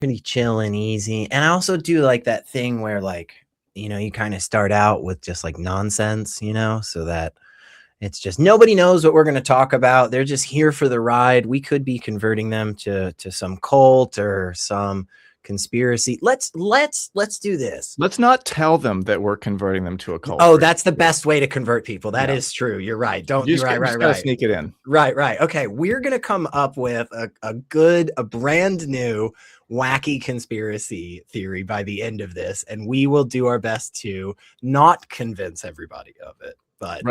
pretty chill and easy. And I also do like that thing where like, you kind of start out with just like nonsense, so that it's just nobody knows what we're going to talk about. They're just here for the ride. We could be converting them to some cult or some conspiracy. Let's do this. Let's not tell them that we're converting them to a cult. Oh, that's the best way to convert people. That is true. You're right. You're right. Just gotta sneak it in. Right. Okay. We're going to come up with a brand new wacky conspiracy theory by the end of this. And we will do our best to not convince everybody of it, but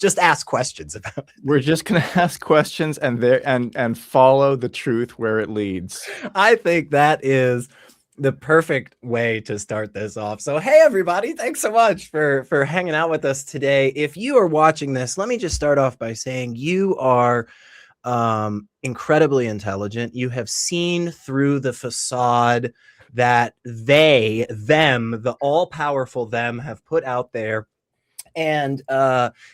just ask questions about it. We're just going to ask questions and follow the truth where it leads. I think that is the perfect way to start this off. So, hey, everybody, thanks so much for hanging out with us today. If you are watching this, let me just start off by saying you are incredibly intelligent. You have seen through the facade that the all-powerful them have put out there. And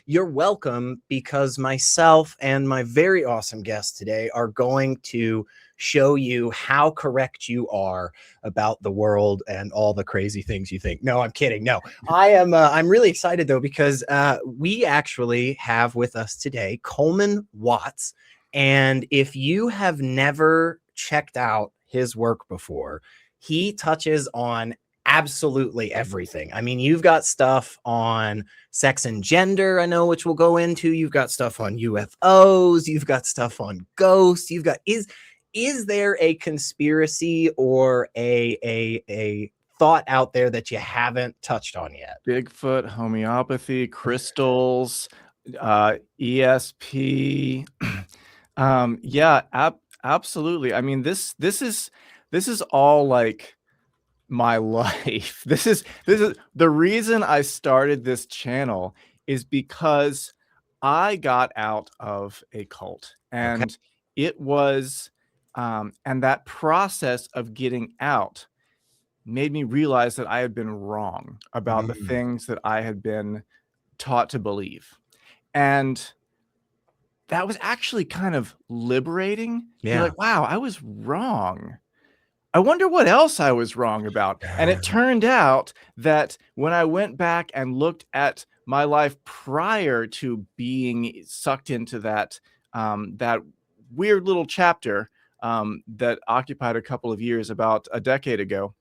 you're welcome, because myself and my very awesome guest today are going to show you how correct you are about the world and all the crazy things you think. No, I'm kidding. No, I'm really excited though, because we actually have with us today Coleman Watts. And if you have never checked out his work before, he touches on absolutely everything. I mean, you've got stuff on sex and gender, I know, which we'll go into. You've got stuff on UFOs. You've got stuff on ghosts. You've got is there a conspiracy or a thought out there that you haven't touched on yet? Bigfoot, homeopathy, crystals, ESP. Absolutely. I mean, this is all like my life. This is the reason I started this channel, is because I got out of a cult, and it was and that process of getting out made me realize that I had been wrong about the things that I had been taught to believe. And that was actually kind of liberating. Yeah. You're like, wow, I was wrong. I wonder what else I was wrong about. And it turned out that when I went back and looked at my life prior to being sucked into that weird little chapter that occupied a couple of years about a decade ago,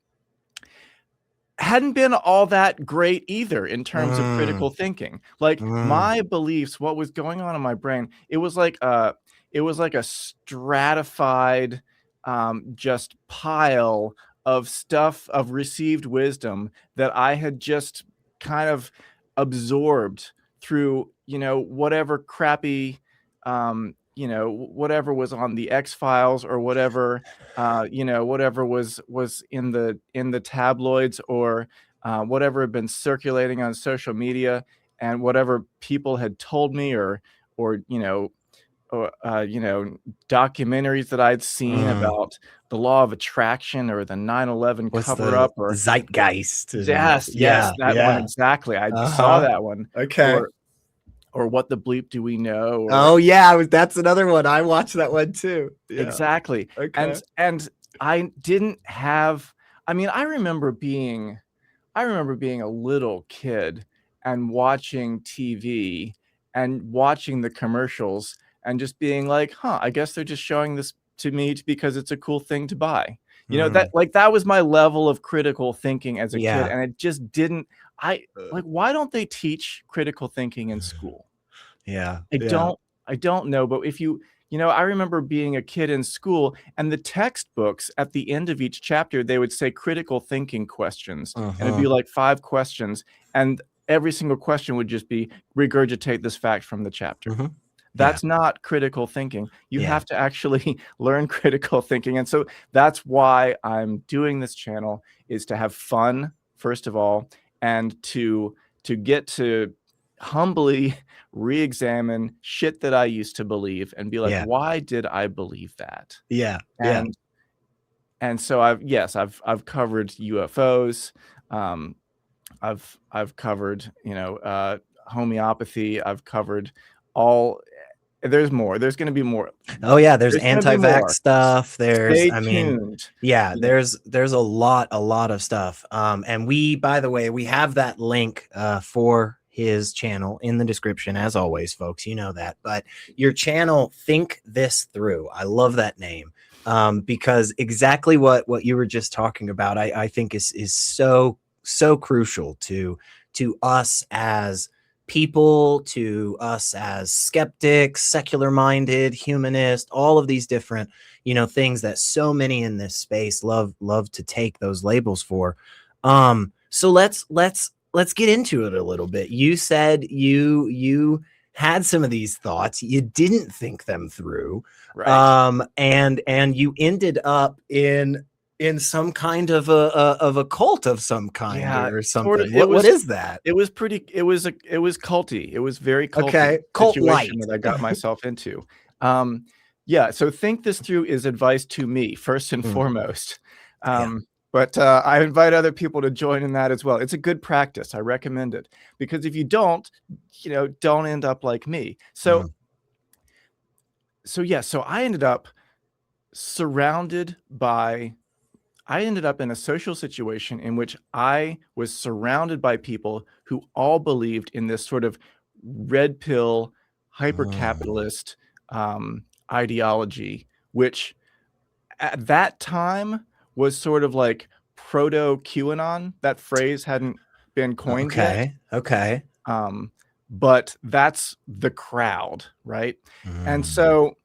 hadn't been all that great either in terms of critical thinking. Like my beliefs, what was going on in my brain, it was like a stratified just pile of stuff, of received wisdom that I had just kind of absorbed through, whatever crappy, whatever was on the X-Files, or whatever, whatever was in the tabloids, or whatever had been circulating on social media, and whatever people had told me, or documentaries that I'd seen about the law of attraction, or the 9/11 cover-up, or zeitgeist. Yes, that one exactly. I saw that one. Okay. Or what the bleep do we know? That's another one. I watched that one too. Yeah. Exactly. Okay. And I didn't have. I mean, I remember being a little kid and watching TV and watching the commercials and just being like, I guess they're just showing this to me because it's a cool thing to buy. That was my level of critical thinking as a kid. And it just didn't, why don't they teach critical thinking in school? I don't know. But if I remember being a kid in school, and the textbooks at the end of each chapter, they would say critical thinking questions, and it'd be like 5 questions. And every single question would just be regurgitate this fact from the chapter. That's not critical thinking. You have to actually learn critical thinking. And so that's why I'm doing this channel, is to have fun, first of all, and to get to humbly re-examine shit that I used to believe and be like, why did I believe that? And so I've covered UFOs. I've covered, homeopathy. I've covered There's more. There's going to be more. Oh yeah, there's There's going to be anti-vax more. stuff. There's, Stay I mean, tuned. yeah, You know, there's a lot of stuff. And we, by the way, we have that link for his channel in the description, as always, folks. You know that. But your channel, Think This Through. I love that name. Because exactly what you were just talking about, I think is so crucial to us as people, to us as skeptics, secular minded, humanist, all of these different, things that so many in this space love to take those labels for. So let's get into it a little bit. You said you had some of these thoughts, you didn't think them through, right. and you ended up in some kind of a cult of some kind, Yeah, or sort of. something. What is that? It was pretty. It was culty. It was very culty Okay, cult situation light. that I got myself into. Um, yeah. So think this through is advice to me first and Mm, foremost. yeah. But I invite other people to join in that as well. It's a good practice. I recommend it because if you don't, don't end up like me. So Mm, yeah. So I ended up surrounded by I ended up in a social situation in which I was surrounded by people who all believed in this sort of red pill, hyper mm, capitalist ideology, which at that time was sort of like proto QAnon. That phrase hadn't been coined yet. okay. Okay. Um, but that's the crowd, right? And Mm, so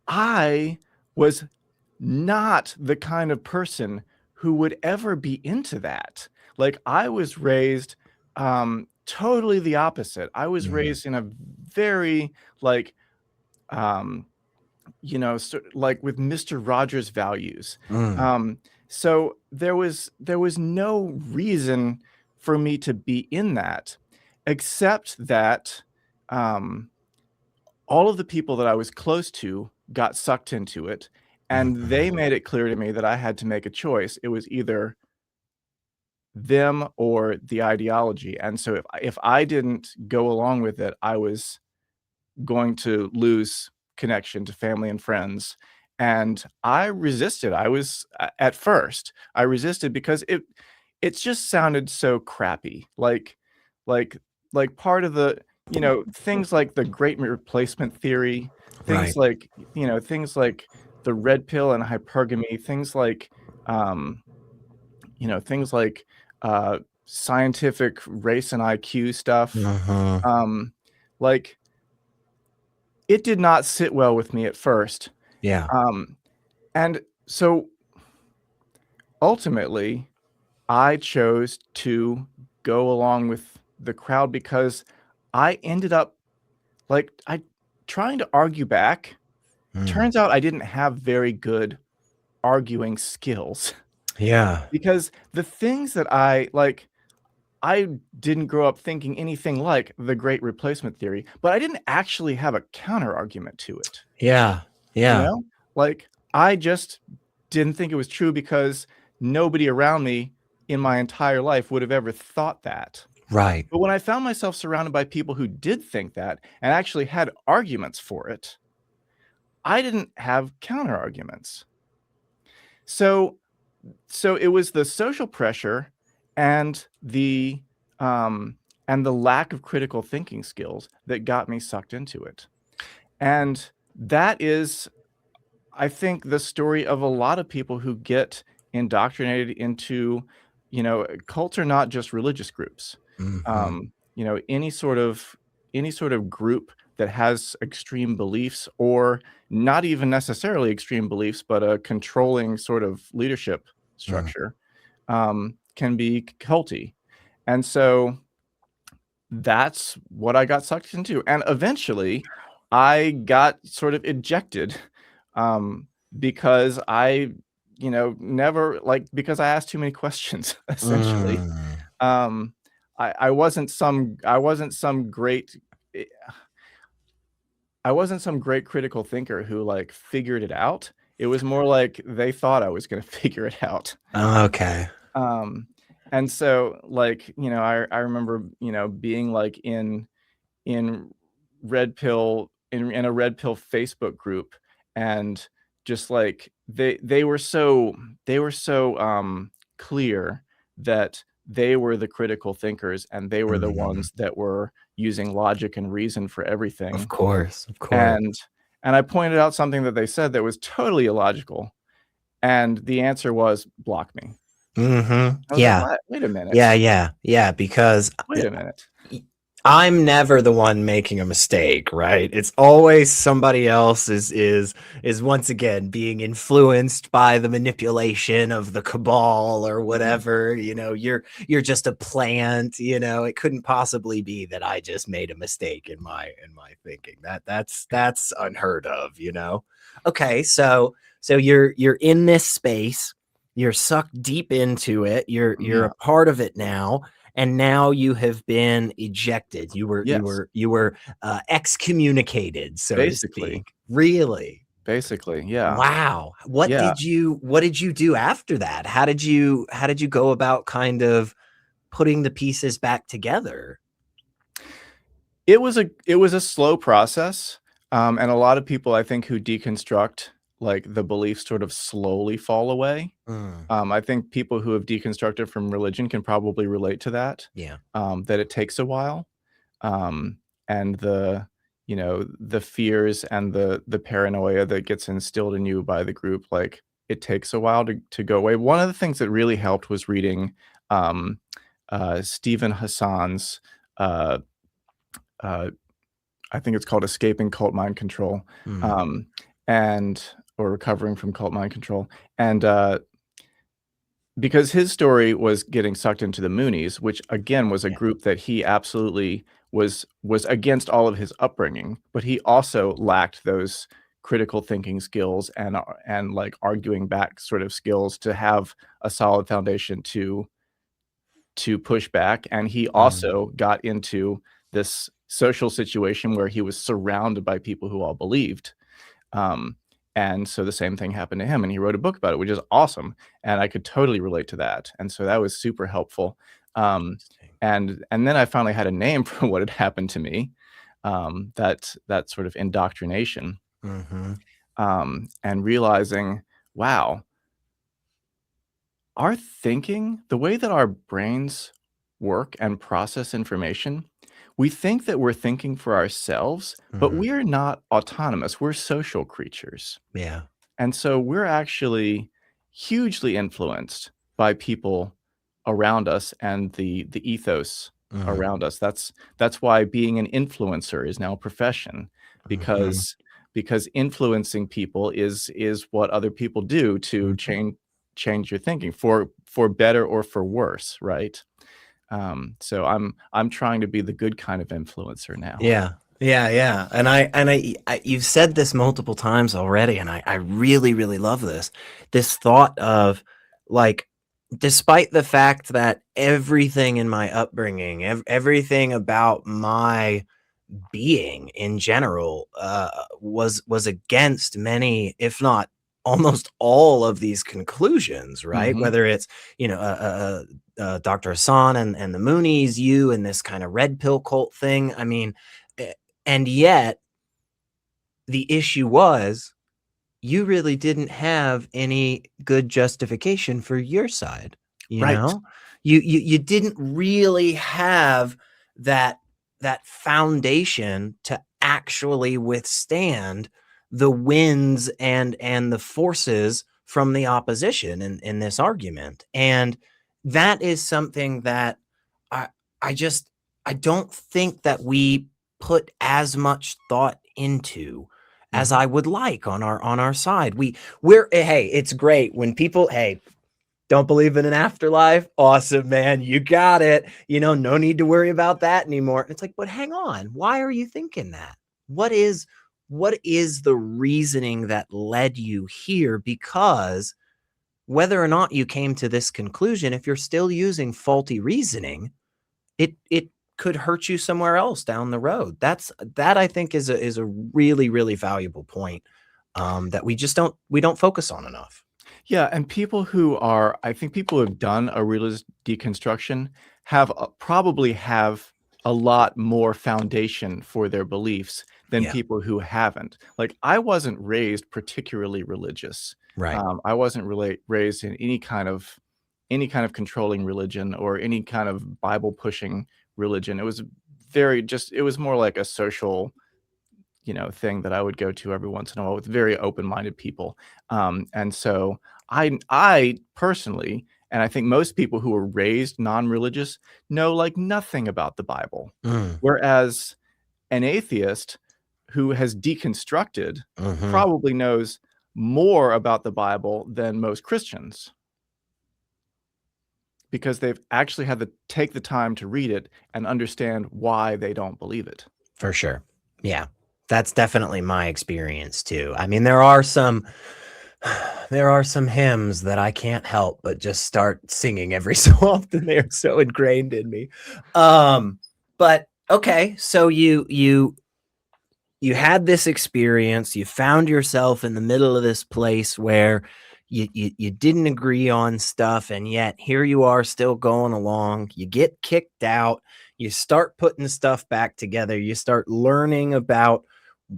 I was not the kind of person who would ever be into that. Like I was raised totally the opposite. I was mm, raised in a very like um like with Mr. Rogers values. mm, Um so there was no reason for me to be in that except that um all of the people that I was close to got sucked into it, and they mm, made it clear to me that I had to make a choice. It was either them or the ideology, and so if I didn't go along with it, I was going to lose connection to family and friends, and I resisted. I was at first, I resisted because it just sounded so crappy, like part of the things like the great replacement theory, things right. like things like the red pill and hypergamy, um, things like scientific race and IQ stuff. Uh-huh. Um, like it did not sit well with me at first. Yeah. Um, and so ultimately, I chose to go along with the crowd because I ended up I trying to argue back. Mm, Turns out I didn't have very good arguing skills yeah. because the things that I didn't grow up thinking anything like the great replacement theory, but I didn't actually have a counter argument to it. Yeah. You Yeah. know? Like, I just didn't think it was true because nobody around me in my entire life would have ever thought that. Right. But when I found myself surrounded by people who did think that and actually had arguments for it, I didn't have counter arguments. So it was the social pressure and the lack of critical thinking skills that got me sucked into it. And that is, I think, the story of a lot of people who get indoctrinated into, cults are not just religious groups. Hmm. Any sort of group that has extreme beliefs, or not even necessarily extreme beliefs, but a controlling sort of leadership Mm, structure, can be culty. And so that's what I got sucked into, and eventually, I got sort of ejected, um, because because I asked too many questions, essentially. mm, Um, I wasn't some great eh, I wasn't some great critical thinker who, like, figured it out. It was more like they thought I was gonna figure it out. okay. Um, and so, I remember, being, like, in red pill in a red pill Facebook group, and just like they were so clear that they were the critical thinkers, and they were the ones that were using logic and reason for everything. Of course. And I pointed out something that they said that was totally illogical, and the answer was block me. I was Yeah. like, wait a minute. Yeah. Because Wait a minute. I'm never the one making a mistake, right? It's always somebody else is once again being influenced by the manipulation of the cabal or whatever. You know, you're just a plant. You know, it couldn't possibly be that I just made a mistake in my thinking. That's unheard of. You know. Okay, so you're in this space. You're sucked deep into it. You're a part of it now. And now you have been ejected. You were excommunicated, so to speak. Really? Basically, yeah. Wow. What did you do after that? How did you go about kind of putting the pieces back together? It was a slow process, and a lot of people, I think, who deconstruct, like, the beliefs sort of slowly fall away. I think people who have deconstructed from religion can probably relate to that. Yeah. That it takes a while, and the fears and the paranoia that gets instilled in you by the group, like, it takes a while to go away. One of the things that really helped was reading Stephen Hassan's I think it's called Escaping Cult Mind Control, or Recovering from Cult Mind Control. And because his story was getting sucked into the Moonies, which again was a group that he absolutely was against all of his upbringing, but he also lacked those critical thinking skills and like arguing back sort of skills to have a solid foundation to push back. And he also got into this social situation where he was surrounded by people who all believed. And so the same thing happened to him, and he wrote a book about it, which is awesome. And I could totally relate to that. And so that was super helpful. And then I finally had a name for what had happened to me, that sort of indoctrination, and realizing, wow, our thinking, the way that our brains work and process information, we think that we're thinking for ourselves, but we are not autonomous. We're social creatures. Yeah. And so we're actually hugely influenced by people around us and the ethos around us. That's why being an influencer is now a profession, because influencing people is what other people do to change your thinking for better or for worse, right? So I'm trying to be the good kind of influencer now. Yeah. And I you've said this multiple times already, and I really, really love this thought of, like, despite the fact that everything in my upbringing, everything about my being in general, was against many, if not almost all of these conclusions, right? Whether it's, Dr. Hassan and the Moonies, you and this kind of red pill cult thing. I mean, and yet the issue was you really didn't have any good justification for your side. You know, you didn't really have that foundation to actually withstand the winds and the forces from the opposition in this argument. And that is something that I don't think that we put as much thought into as I would like on our side. We're hey, it's great when people, hey, don't believe in an afterlife. Awesome, man. You got it. No need to worry about that anymore. It's like, but hang on. Why are you thinking that? What is the reasoning that led you here? Because whether or not you came to this conclusion, if you're still using faulty reasoning, it could hurt you somewhere else down the road. That I think is a really, really valuable point, that we don't focus on enough. Yeah, and I think people who have done a realist deconstruction probably have a lot more foundation for their beliefs than Yeah. people who haven't. Like, I wasn't raised particularly religious. Right. I wasn't really raised in any kind of controlling religion or any kind of Bible pushing religion. It was it was more like a social, thing that I would go to every once in a while with very open-minded people. And so I personally, and I think most people who were raised non-religious know like nothing about the Bible. Mm. Whereas an atheist who has deconstructed Hmm. probably knows more about the Bible than most Christians because they've actually had to take the time to read it and understand why they don't believe it. For sure. Yeah. That's definitely my experience too. I mean, there are some hymns that I can't help but just start singing every so often. They are so ingrained in me. But okay, so you had this experience, you found yourself in the middle of this place where you didn't agree on stuff, and yet here you are still going along. You get kicked out, you start putting stuff back together, you start learning about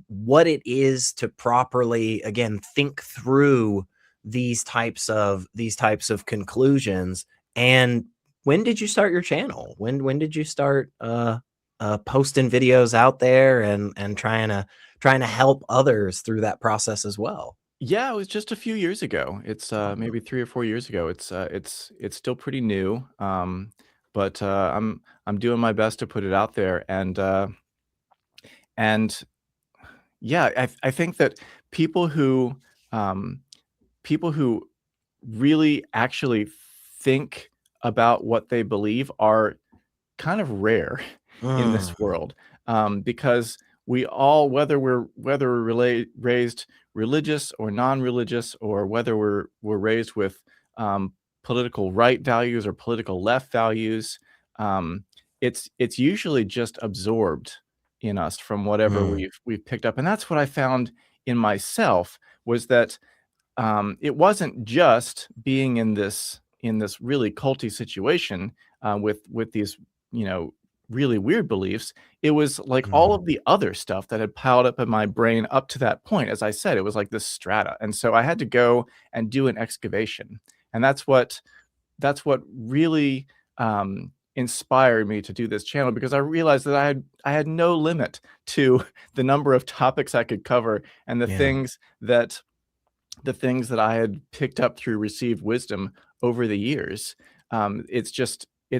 what it is to properly, again, think through these types of conclusions. And when did you start your channel? When did you start posting videos out there and trying to help others through that process as well? Yeah, it was just a few years ago. It's maybe 3 or 4 years ago. It's still pretty new. But I'm doing my best to put it out there, and yeah, I think that people who um, people who really actually think about what they believe are kind of rare in this Mm, world, because we all, whether we're raised religious or non-religious, or whether we're raised with political right values or political left values, um, it's usually just absorbed in us from whatever mm, we've picked up, and that's what I found in myself was that it wasn't just being in this really culty situation with these you know really weird beliefs. It was like all mm, of the other stuff that had piled up in my brain up to that point. As I said, it was like this strata, and so I had to go and do an excavation, and that's what really inspired me to do this channel, because I realized that I had no limit to the number of topics I could cover, and yeah. the things that I had picked up through received wisdom over the years. It's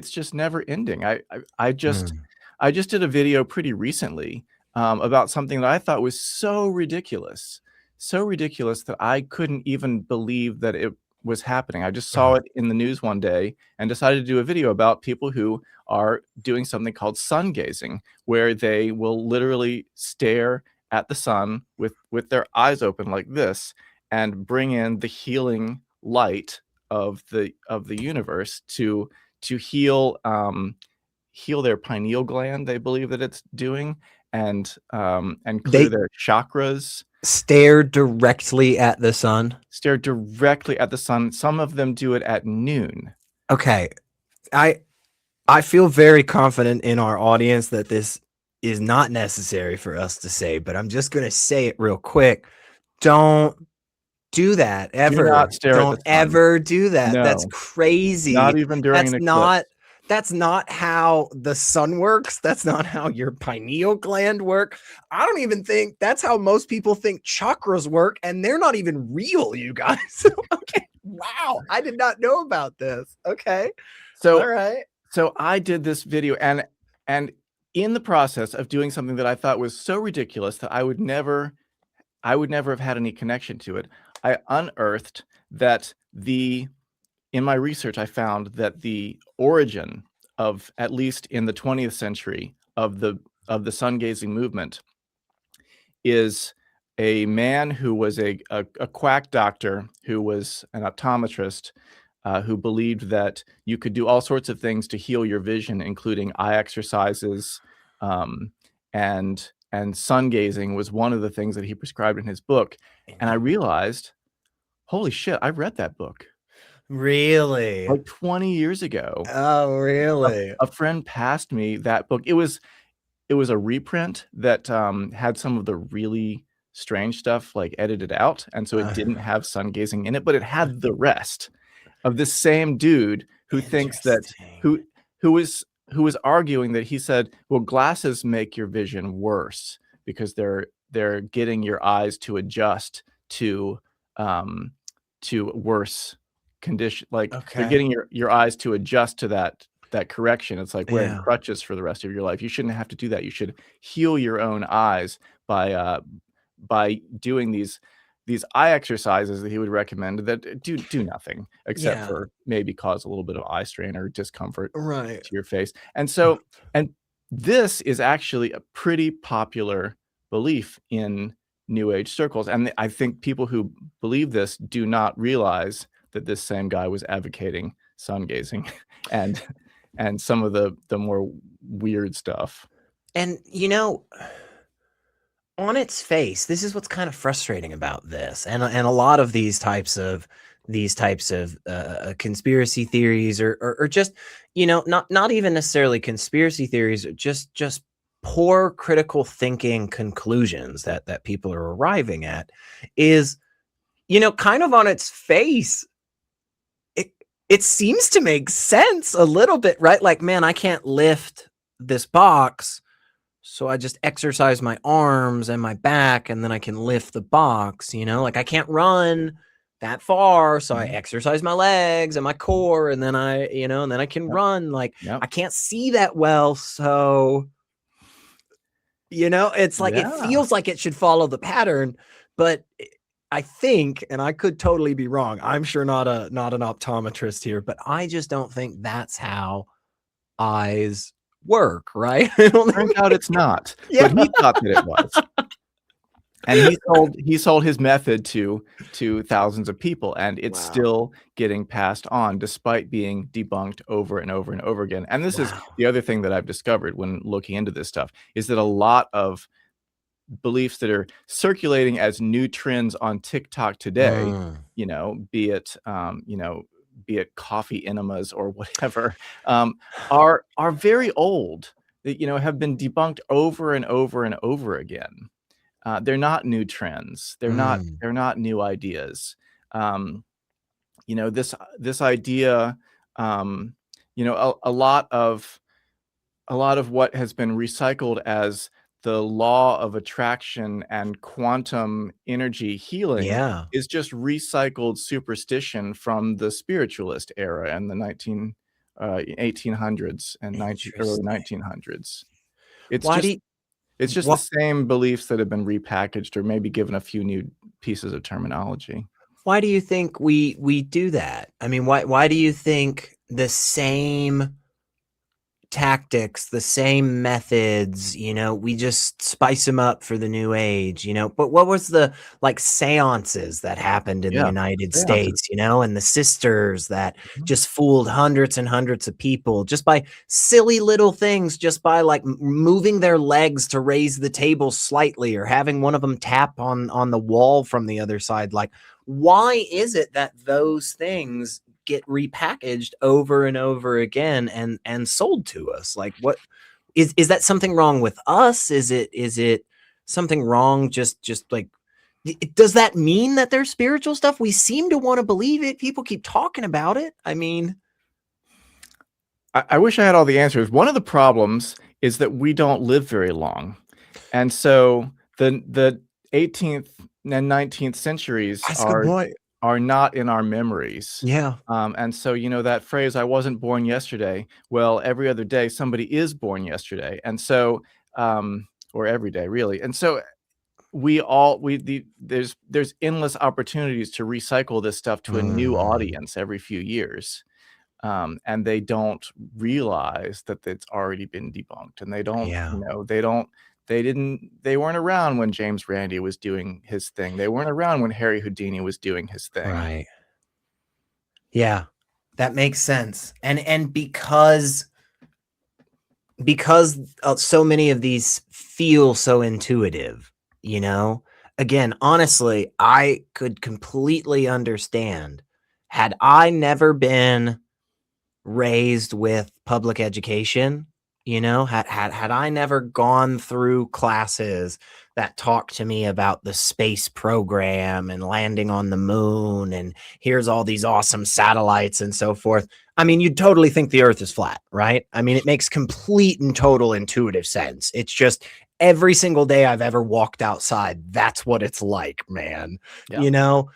just never ending. Mm, I just did a video pretty recently about something that I thought was so ridiculous that I couldn't even believe that it was happening. I just saw mm, it in the news one day and decided to do a video about people who are doing something called sun gazing, where they will literally stare at the sun with their eyes open like this and bring in the healing light of the universe to heal their pineal gland. They believe that it's doing, and clear they their chakras. stare directly at the sun. Stare directly at the sun. Some of them do it at noon. Okay, I I feel very confident in our audience that this is not necessary for us to say, but I'm just going to say it real quick. Don't do that Do not ever. stare at the Don't sun. ever do that. That's No, not crazy. even during That's an not eclipse. that's not how the sun works. That's not how your pineal gland work. I don't even think that's how most people think chakras work, and they're not even real, you guys. Okay. Wow. I did not know about this. Okay. All So right. so I did this video, and in the process of doing something that I thought was so ridiculous that I would never have had any connection to it, I unearthed that the in my research, I found that the origin of, at least in the 20th century, of the sun gazing movement is a man who was a quack doctor, who was an optometrist, who believed that you could do all sorts of things to heal your vision, including eye exercises, um, and sun gazing was one of the things that he prescribed in his book. And I realized, holy shit, I read that book. Really? like 20 years ago. Oh, A, really? a friend passed me that book. It was a reprint that had some of the really strange stuff like edited out, and so it Uh, didn't have sun gazing in it, but it had the rest of this same dude who thinks that Interesting. who who was who was arguing that he said, well, glasses make your vision worse because they're getting your eyes to adjust um to worse condition, like they're Okay. getting your eyes to adjust to that correction. It's like wearing Yeah. crutches for the rest of your life. You shouldn't have to do that. You should heal your own eyes by doing these eye exercises that he would recommend that do nothing except Yeah. for maybe cause a little bit of eye strain or discomfort Right. to your face. And this is actually a pretty popular belief in New Age circles. And I think people who believe this do not realize that this same guy was advocating sun gazing and some of the more weird stuff. And on its face, this is what's kind of frustrating about this, and a lot of these types of conspiracy theories, or just not even necessarily conspiracy theories, just poor critical thinking conclusions that people are arriving at, is kind of on its face. It seems to make sense a little bit, right? Like, man, I can't lift this box, so I just exercise my arms and my back, and then I can lift the box, like I can't run that far, so I Mhm. exercise my legs and my core, and then I can Yep. run. Like, Yep. I can't see that well, so it's like it Yeah. feels like it should follow the pattern, but I think, and I could totally be wrong. I'm sure not an optometrist here, but I just don't think that's how eyes work, right? I don't Turns think, out it's not, yeah. but he thought that it was. And he sold his method to thousands of people, and it's Wow. still getting passed on despite being debunked over and over and over again. And this is Wow. the other thing that I've discovered when looking into this stuff, is that a lot of beliefs that are circulating as new trends on TikTok today, Mm. be it coffee enemas or whatever, are very old, that have been debunked over and over and over again. They're not new trends. Mm. They're not new ideas. Um, this idea, um, a lot of what has been recycled as the law of attraction and quantum energy healing Yeah. is just recycled superstition from the spiritualist era in the 1800s and early Interesting. 1900s. It's Why do just you it's just the what same beliefs that have been repackaged or maybe given a few new pieces of terminology. why do you think we do that? I mean, why do you think the same tactics, the same methods, we just spice them up for the new age, but what was the like seances that happened in the Yeah, United seances. States, and the sisters that Mhm. just fooled hundreds and hundreds of people just by silly little things, just by like moving their legs to raise the table slightly, or having one of them tap on the wall from the other side. Like, why is it that those things get repackaged over and over again and sold to us? Like, what is that something wrong with us? Is it something wrong, just like, does that mean that there's spiritual stuff? We seem to want to believe it. People keep talking about it. I mean, I wish I had all the answers. One of the problems is that we don't live very long. And so the 18th and 19th centuries that's a good point. are not in our memories. Yeah. And so, that phrase, I wasn't born yesterday. Well, every other day somebody is born yesterday. And so, or every day really. And so there's endless opportunities to recycle this stuff to a new Mm, audience every few years. And they don't realize that it's already been debunked, and yeah. they weren't around when James Randi was doing his thing. They weren't around when Harry Houdini was doing his thing. Right. Yeah. That makes sense. And because so many of these feel so intuitive, again, honestly, I could completely understand had I never been raised with public education, had I never gone through classes that talked to me about the space program and landing on the moon and here's all these awesome satellites and so forth, I mean, you'd totally think the earth is flat, right? I mean, it makes complete and total intuitive sense. It's just every single day I've ever walked outside, that's what it's like, man. Yeah. You know?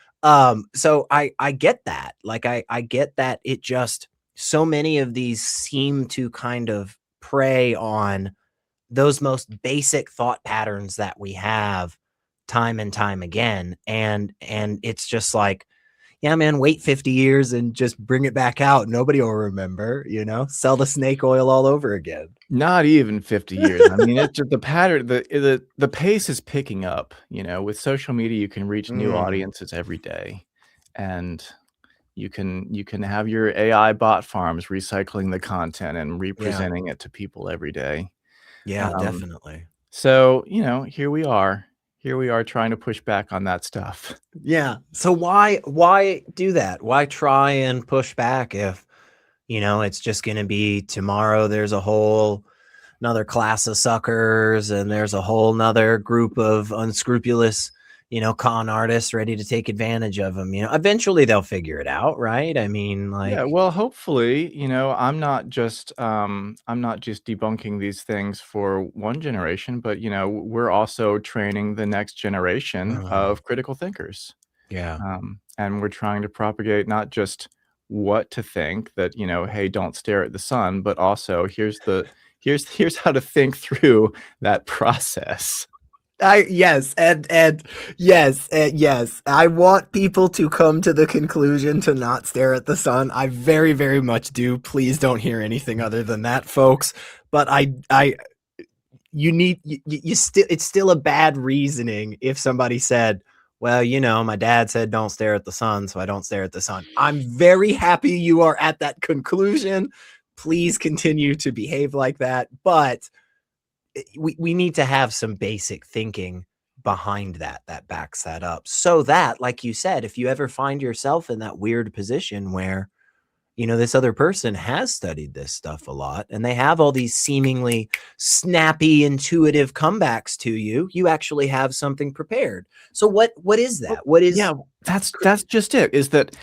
So I get that. Like I get that it just so many of these seem to kind of prey on those most basic thought patterns that we have time and time again. And it's just like, yeah, man, wait 50 years and just bring it back out. Nobody will remember, sell the snake oil all over again. Not even 50 years. I mean, it's just the pattern, the pace is picking up, with social media, you can reach new audiences every day. And you can have your AI bot farms recycling the content and representing it to people every day. Yeah, definitely. So, here we are. Here we are trying to push back on that stuff. Yeah. So why do that? Why try and push back if, it's just going to be tomorrow there's a whole another class of suckers and there's a whole nother group of unscrupulous, con artists ready to take advantage of them. Eventually they'll figure it out, right? I mean, Yeah, like, well, hopefully, I'm not just debunking these things for one generation, but we're also training the next generation of critical thinkers. yeah. And we're trying to propagate not just what to think, that, hey, don't stare at the sun, but also here's how to think through that process. Yes, and yes, yes. I want people to come to the conclusion to not stare at the sun. I very, very much do. Please don't hear anything other than that, folks. But you still, it's still a bad reasoning if somebody said, well, my dad said don't stare at the sun, so I don't stare at the sun. I'm very happy you are at that conclusion. Please continue to behave like that. But we need to have some basic thinking behind that backs that up, so that, like you said, if you ever find yourself in that weird position where this other person has studied this stuff a lot and they have all these seemingly snappy intuitive comebacks to you, you actually have something prepared. So what is that? What is? Yeah, that's just it, is that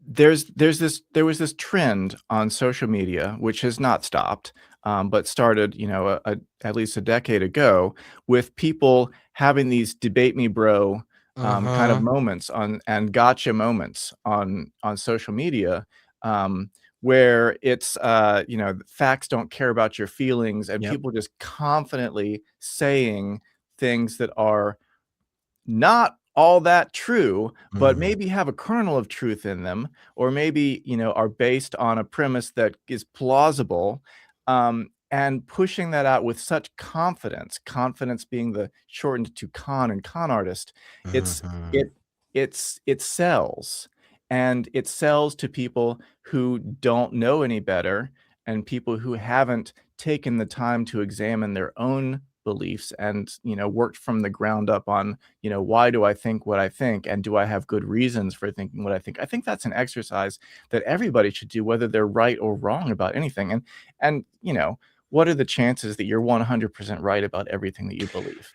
there was this trend on social media, which has not stopped, but started, at least a decade ago, with people having these debate me bro kind of moments and gotcha moments on social media, where it's facts don't care about your feelings, and Yep. people just confidently saying things that are not all that true, but maybe have a kernel of truth in them, or maybe, are based on a premise that is plausible, and pushing that out with such confidence being the shortened to con and con artist. It's it it sells, and it sells to people who don't know any better, and people who haven't taken the time to examine their own beliefs and worked from the ground up on why do I think what I think, and do I have good reasons for thinking what I think. I think that's an exercise that everybody should do, whether they're right or wrong about anything. And what are the chances that you're 100% right about everything that you believe?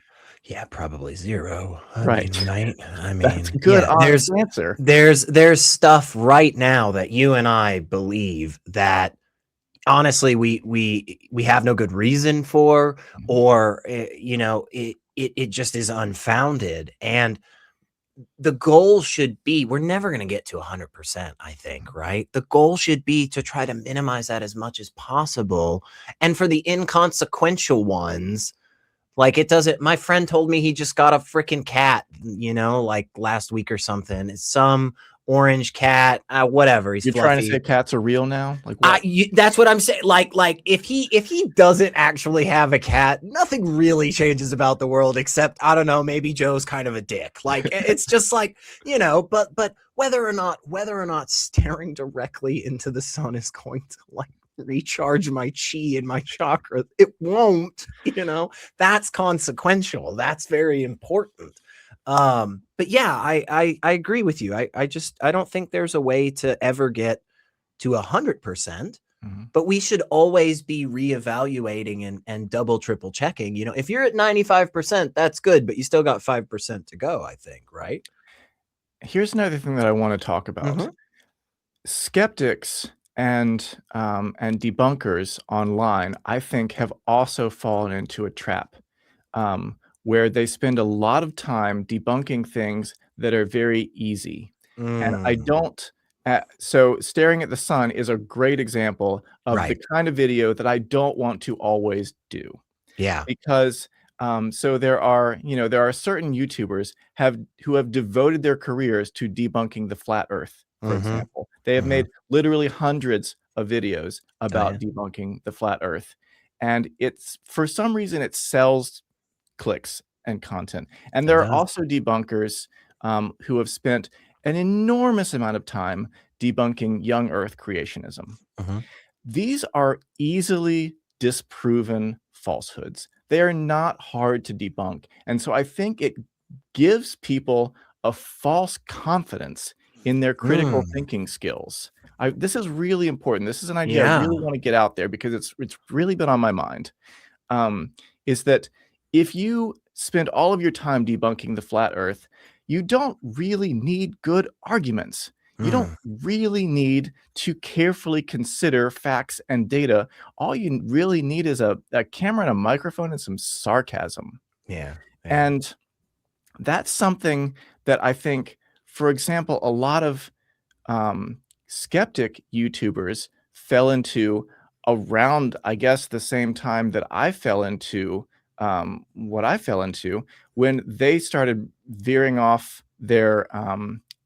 Yeah, probably zero. I Right. mean, right? I That's mean, a good yeah, honest answer. there's stuff right now that you and I believe that honestly we have no good reason for, or it just is unfounded. And the goal should be, we're never going to get to 100%, I think, right? The goal should be to try to minimize that as much as possible. And for the inconsequential ones, like, it doesn't, my friend told me he just got a freaking cat, like last week or something. It's some orange cat, whatever. He's You're trying to fluffy. say cats are real now? Like what? That's what I'm saying. Like if he doesn't actually have a cat, nothing really changes about the world, except, I don't know, maybe Joe's kind of a dick. Like, it's just like, but whether or not staring directly into the sun is going to like recharge my chi and my chakra, it won't. That's consequential. That's very important. But yeah, I agree with you. I don't think there's a way to ever get to 100%, Mhm. but we should always be reevaluating and double triple checking. You know, if you're at 95%, that's good, but you still got 5% to go, I think, right? Here's another thing that I wanna talk about. Mm-hmm. Skeptics and debunkers online, I think, have also fallen into a trap, where they spend a lot of time debunking things that are very easy, and I Mm, don't so staring at the sun is a great example of the right. kind of video that I don't want to always do. Yeah. Because, so there are certain YouTubers who have devoted their careers to debunking the flat earth, for Mm-hmm. example. They have Mm-hmm. made literally hundreds of videos Oh yeah. about debunking the flat earth, and it's for some reason, it sells clicks and content, and It there are does. also debunkers, who have spent an enormous amount of time debunking young earth creationism. Mm-hmm. These are easily disproven falsehoods. They are not hard to debunk, and so I think it gives people a false confidence in their critical Mm, thinking skills. This is really important. This is an idea I yeah. really wanna get out there because it's really been on my mind, um, is that if you spend all of your time debunking the flat earth, you don't really need good arguments. You don't Mm, really need to carefully consider facts and data. All you really need is a camera and a microphone and some sarcasm. yeah. Yeah. And that's something that I think, for example, a lot of skeptic YouTubers fell into around, I guess, the same time that I fell into what I fell into when they started veering off their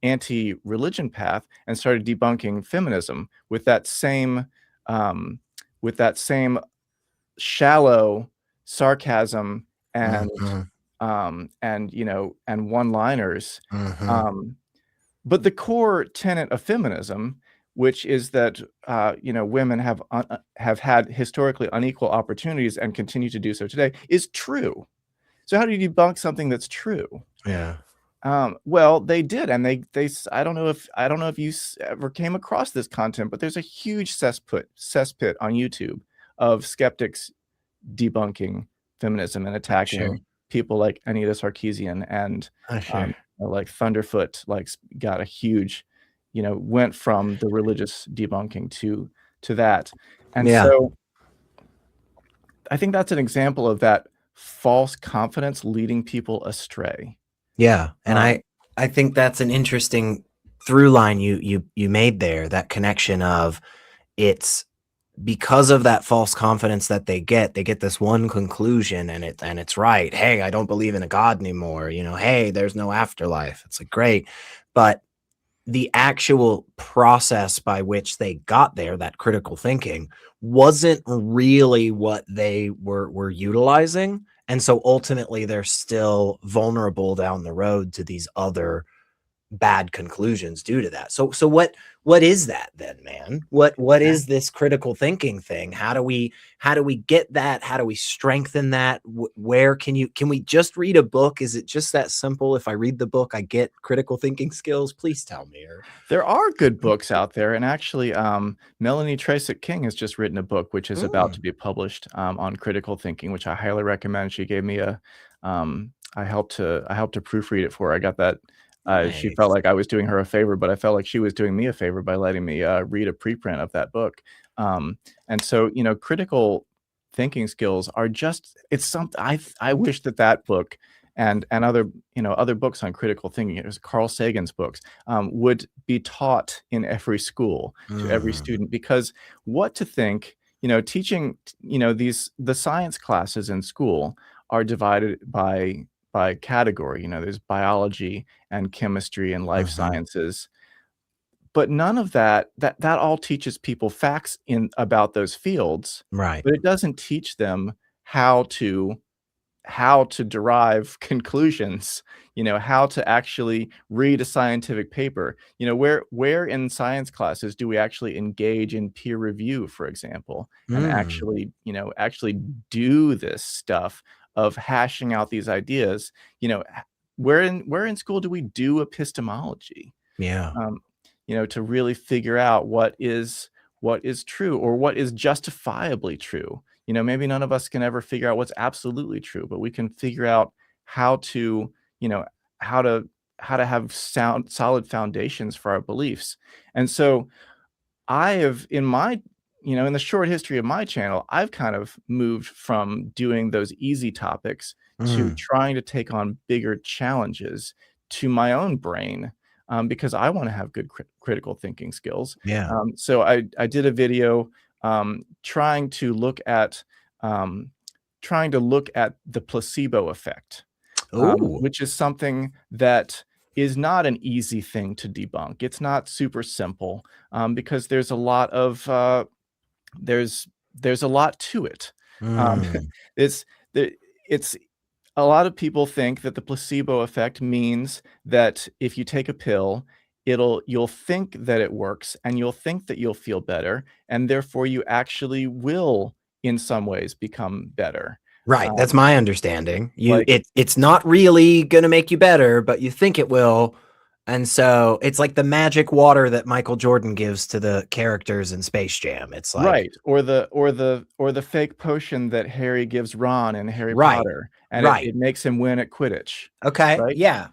anti-religion path and started debunking feminism um, with that same shallow sarcasm Mm-hmm. and one-liners. Mm-hmm. Um, but the core tenet of feminism, which is that, women have had historically unequal opportunities and continue to do so today, is true. So how do you debunk something that's true? Yeah. Well, they did, and they s I don't know if you ever came across this content, but there's a huge cesspit on YouTube of skeptics debunking feminism and I'm sure. attacking people like Anita Sarkeesian and, I'm sure. like Thunderfoot, like, got a huge went from the religious debunking to that, and Yeah. so I think that's an example of that false confidence leading people astray. Yeah. And Um I think that's an interesting through line you made there, that connection of it's because of that false confidence that they get this one conclusion and it's right. Hey, I don't believe in a God anymore. You know, hey, there's no afterlife. It's like great. But the actual process by which they got there, that critical thinking, wasn't really what they were utilizing. And so ultimately they're still vulnerable down the road to these other bad conclusions due to that. So what is that then, man? What is this critical thinking thing? How do we get that? How do we strengthen that? Where can we just read a book? Is it just that simple? If I read the book, I get critical thinking skills? Please tell me. Or There are good books out there, and actually, Melanie Tracek King has just written a book which is about mm, to be published, on critical thinking, which I highly recommend. She gave me I helped to proofread it for her. I got that she felt nice. like I was doing her a favor, but I felt like she was doing me a favor by letting me, read a preprint of that book. And so, critical thinking skills are just it's something I wish that that book and other, other books on critical thinking, it was Carl Sagan's books, would be taught in every school to every Mm, student because what to think, teaching, the science classes in school are divided by category. There's biology and chemistry and life mhm, sciences, but none of that all teaches people facts in about those fields, right. but it doesn't teach them how to how to derive conclusions, how to actually read a scientific paper. Where in science classes do we actually engage in peer review, for example, and Mm, actually do this stuff of hashing out these ideas? where in school do we do epistemology? Yeah. To really figure out what is true, or what is justifiably true. Maybe none of us can ever figure out what's absolutely true, but we can figure out how to, how to have solid foundations for our beliefs. And so I have, in the short history of my channel, I've kind of moved from doing those easy topics to trying to take on bigger challenges to my own brain, because I want to have good critical thinking skills. Yeah. So I did a video trying to look at the placebo effect, Oh. which is something that is not an easy thing to debunk. It's not super simple, because there's a lot to it. It's it's a lot of people think that the placebo effect means that if you take a pill, you'll think that it works, and you'll think that you'll feel better, and therefore you actually will, in some ways, become better. Right. That's my understanding. Like, It's not really going to make you better, but you think it will. And so it's like the magic water that Michael Jordan gives to the characters in Space Jam. It's like, right, or the fake potion that Harry gives Ron in Harry right. Potter, and Right. it makes him win at Quidditch. Okay. Right? Yeah.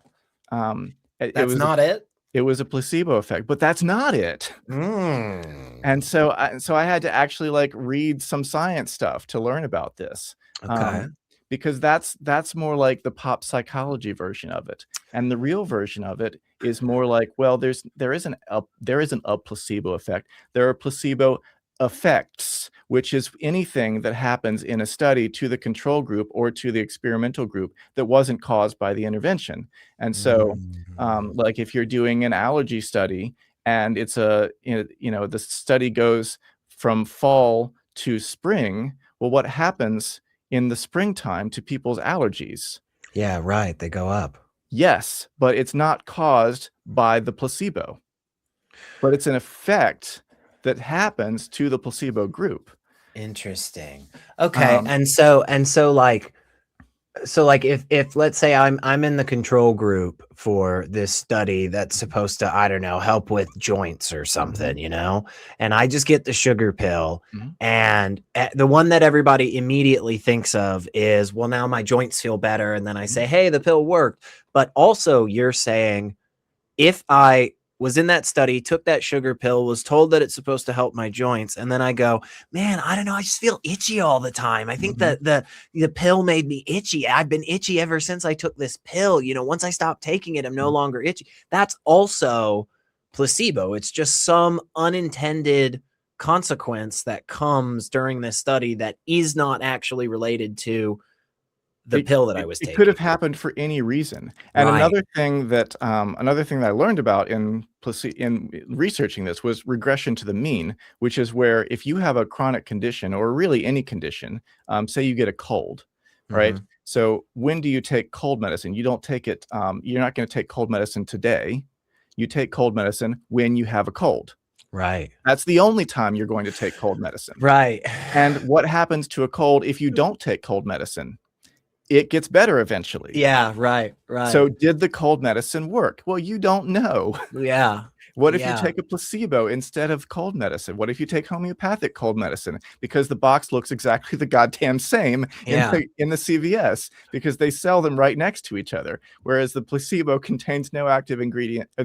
It That's was not it. it was a placebo effect, but that's not it. And so I had to actually like read some science stuff to learn about this. Okay. Because that's more like the pop psychology version of it, and the real version of it is more like, well, there isn't a placebo effect. There are placebo effects, which is anything that happens in a study to the control group or to the experimental group that wasn't caused by the intervention. And so, like if you're doing an allergy study and it's the study goes from fall to spring, well, what happens in the springtime to people's allergies? Yeah, right. They go up. Yes, but it's not caused by the placebo, but it's an effect that happens to the placebo group. Interesting. Okay. And so if let's say I'm in the control group for this study that's supposed to, I don't know, help with joints or something, and I just get the sugar pill, and the one that everybody immediately thinks of is, well, now my joints feel better. And then I say, hey, the pill worked. But also you're saying, if I was in that study, took that sugar pill, was told that it's supposed to help my joints, and then I go, man, I don't know, I just feel itchy all the time. I think that the pill made me itchy. I've been itchy ever since I took this pill. Once I stopped taking it, I'm no longer itchy. That's also placebo. It's just some unintended consequence that comes during this study that is not actually related to the pill that I was taking. It could have happened for any reason. And Right. another thing that I learned about in researching this was regression to the mean, which is where if you have a chronic condition, or really any condition, say you get a cold, right? So when do you take cold medicine? You don't take it. You're not going to take cold medicine today. You take cold medicine when you have a cold. Right. That's the only time you're going to take cold medicine. Right. And what happens to a cold if you don't take cold medicine? It gets better eventually. Yeah, right. So did the cold medicine work? Well, you don't know. Yeah. What if you take a placebo instead of cold medicine? What if you take homeopathic cold medicine? Because the box looks exactly the goddamn same in the CVS, because they sell them right next to each other. Whereas the placebo contains no active ingredient. Or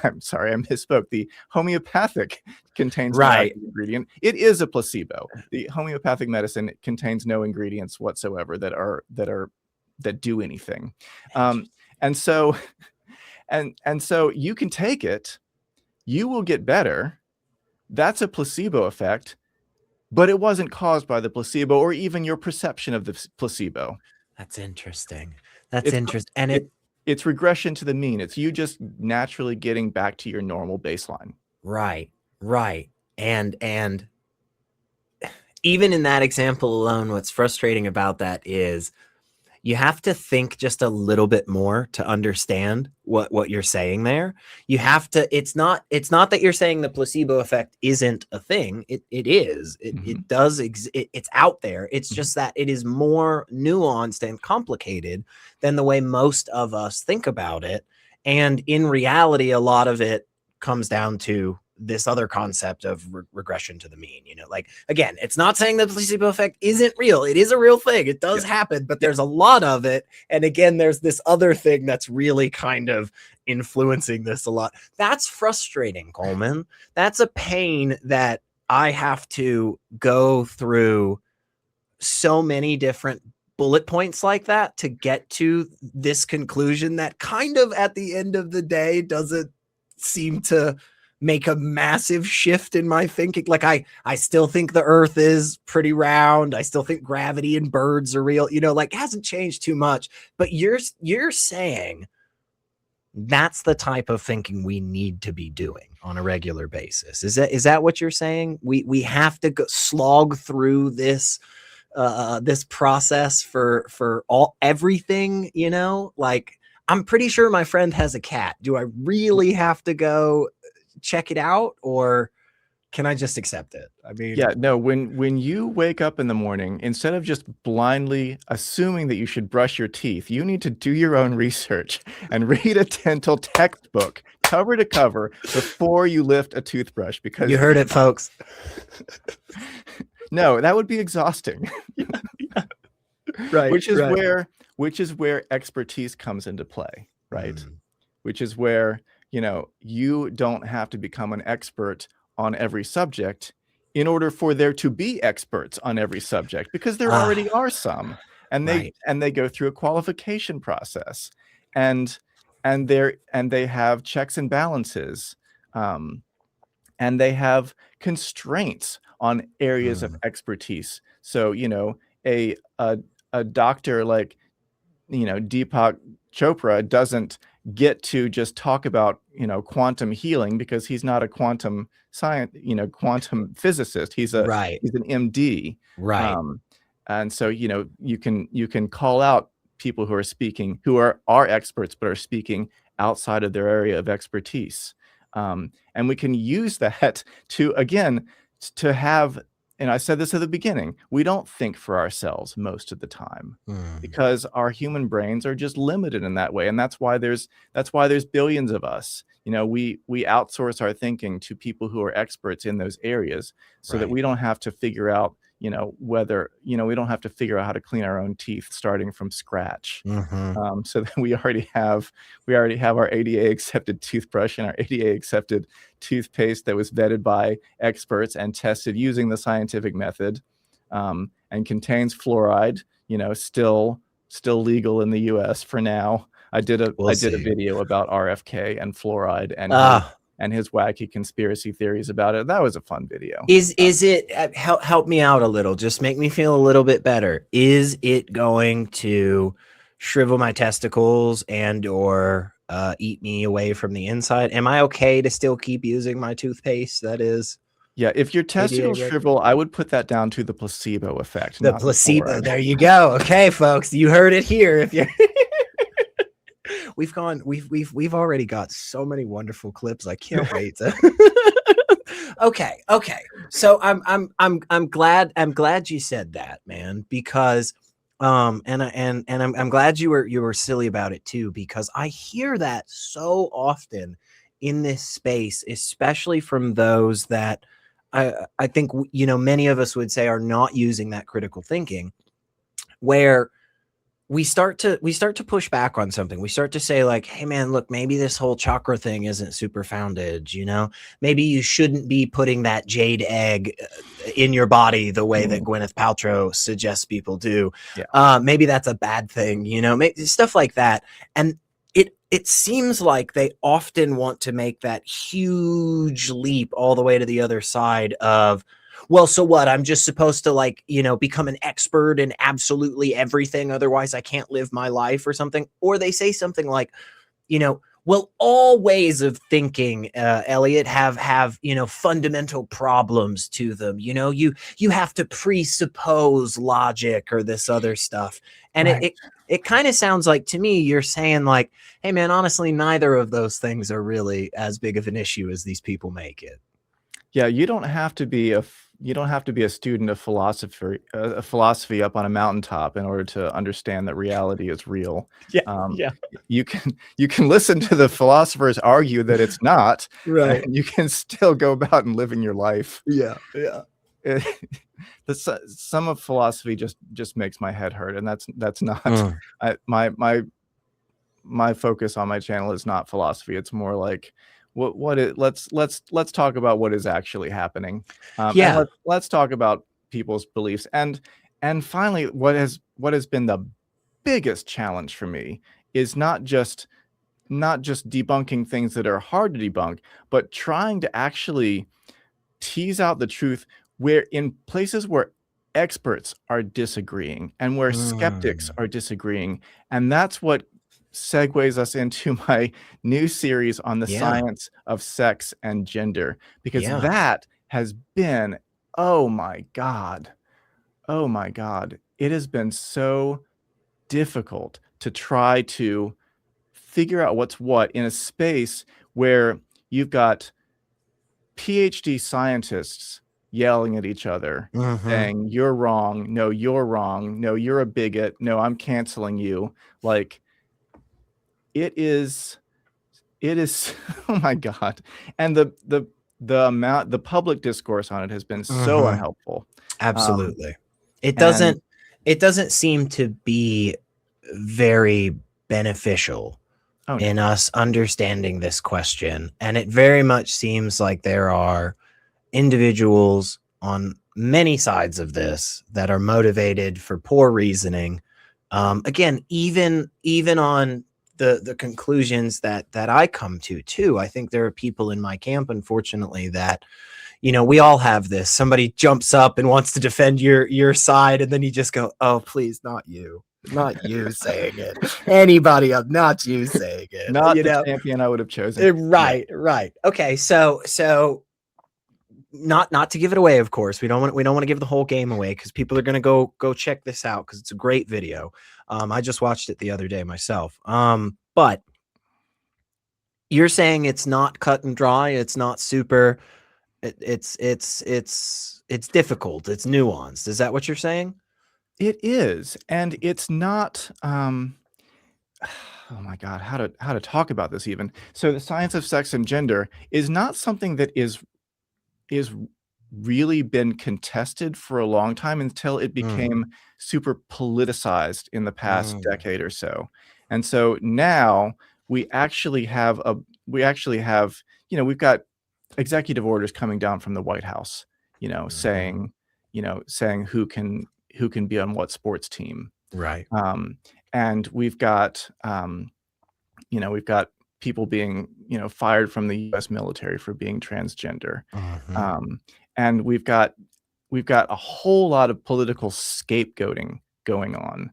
I'm sorry, I misspoke. The homeopathic contains no active ingredient. It is a placebo. The homeopathic medicine contains no ingredients whatsoever that do anything. And so you can take it, you will get better. That's a placebo effect, but it wasn't caused by the placebo or even your perception of the placebo. That's interesting. That's interesting. And it's regression to the mean. It's you just naturally getting back to your normal baseline. Right. And even in that example alone, what's frustrating about that is, you have to think just a little bit more to understand what you're saying there. You have to, it's not that you're saying the placebo effect isn't a thing. It is. It does it's out there. It's just that it is more nuanced and complicated than the way most of us think about it. And in reality, a lot of it comes down to this other concept of regression to the mean. Like, again, it's not saying that the placebo effect isn't real. It is a real thing. It does happen, but there's a lot of it. And again, there's this other thing that's really kind of influencing this a lot. That's frustrating, Coleman. That's a pain that I have to go through so many different bullet points like that to get to this conclusion that kind of at the end of the day doesn't seem to make a massive shift in my thinking. Like I still think the earth is pretty round. I still think gravity and birds are real, like it hasn't changed too much, but you're saying that's the type of thinking we need to be doing on a regular basis. Is that what you're saying? We have to slog through this process for everything, like I'm pretty sure my friend has a cat. Do I really have to go check it out, or can I just accept it? I mean, yeah, no, when you wake up in the morning, instead of just blindly assuming that you should brush your teeth, you need to do your own research and read a dental textbook cover to cover before you lift a toothbrush, because you heard it, folks. No, that would be exhausting. Right. Which is where expertise comes into play, right? Which is where, you don't have to become an expert on every subject in order for there to be experts on every subject, because there already are some, and they go through a qualification process, and they have checks and balances, and they have constraints on areas of expertise. So, a doctor like, Deepak Chopra doesn't get to just talk about, quantum healing, because he's not a quantum quantum physicist. He's an MD. Right. And so, you can call out people who are speaking, who are experts, but are speaking outside of their area of expertise. And we can use that to, again, to have, and I said this at the beginning, we don't think for ourselves most of the time, because our human brains are just limited in that way. And that's why there's billions of us. We outsource our thinking to people who are experts in those areas, so that we don't have to figure out, whether, we don't have to figure out how to clean our own teeth starting from scratch. So that we already have our ADA accepted toothbrush and our ADA accepted toothpaste that was vetted by experts and tested using the scientific method, and contains fluoride, still legal in the US for now. I did a video about RFK and fluoride and his wacky conspiracy theories about it. That was a fun video. Is it help me out a little, just make me feel a little bit better. Is it going to shrivel my testicles and or eat me away from the inside? Am I okay to still keep using my toothpaste? That is, yeah, if your testicles shrivel, I would put that down to the placebo effect. The placebo. There you go. Okay, folks, you heard it here. If you're we've already got so many wonderful clips. I can't wait to okay. So I'm glad you said that, man, because and I'm glad you were silly about it too, because I hear that so often in this space, especially from those that I think many of us would say are not using that critical thinking, where we start to push back on something. We start to say like, hey man, look, maybe this whole chakra thing isn't super founded. Maybe you shouldn't be putting that jade egg in your body the way that Gwyneth Paltrow suggests people do. Yeah. Maybe that's a bad thing, stuff like that. And it seems like they often want to make that huge leap all the way to the other side of, well, so what? I'm just supposed to become an expert in absolutely everything. Otherwise I can't live my life or something. Or they say something like, well, all ways of thinking, Elliot, have fundamental problems to them. You have to presuppose logic or this other stuff, and Right. it kind of sounds like to me you're saying like, hey man, honestly, neither of those things are really as big of an issue as these people make it. Yeah, you don't have to be a student of philosophy up on a mountaintop in order to understand that reality is real. Yeah, Um, yeah, you can listen to the philosophers argue that it's not, and right. you can still go about and living your life. Yeah, yeah. Eh, some of philosophy just makes my head hurt, and that's not Mm. my focus on my channel is not philosophy. It's more like what it let's talk about what is actually happening. And Yeah. let's talk about people's beliefs. And finally, what has been the biggest challenge for me is not just debunking things that are hard to debunk, but trying to actually tease out the truth where in places where experts are disagreeing and where skeptics Mm. are disagreeing. And that's what segues us into my new series on the Yeah. science of sex and gender, because Yeah. that has been, oh my God, oh my God, it has been so difficult to try to figure out what's what in a space where you've got PhD scientists yelling at each other, Hmm. saying, "You're wrong. No, you're wrong. No, you're a bigot. No, I'm canceling you." Like, it is it is oh my God. And the public discourse on it has been so Hmm. unhelpful. Um, Absolutely. It and doesn't it doesn't seem to be very beneficial oh, no. in us understanding this question. And it very much seems like there are individuals on many sides of this that are motivated for poor reasoning. Again, even on the conclusions that I come to too. I think there are people in my camp, unfortunately, that we all have this. Somebody jumps up and wants to defend your side, and then you just go, "Oh, please, not you saying it. Anybody else, not you saying it." Not the champion I would have chosen. Yeah. Right, right. Okay, so not to give it away, of course. We don't want to give the whole game away because people are going to go check this out because it's a great video. I just watched it the other day myself. But you're saying it's not cut and dry. It's not super. It's difficult. It's nuanced. Is that what you're saying? It is, and it's not, oh my God, how to talk about this even. So the science of sex and gender is not something that is really been contested for a long time until it Mm, became super politicized in the past mm, decade or so. And so now we actually have, we've got executive orders coming down from the White House, mhm. saying who can be on what sports team. Right. Um, and we've got people being, fired from the US military for being transgender. Mhm, Um, and we've got a whole lot of political scapegoating going on,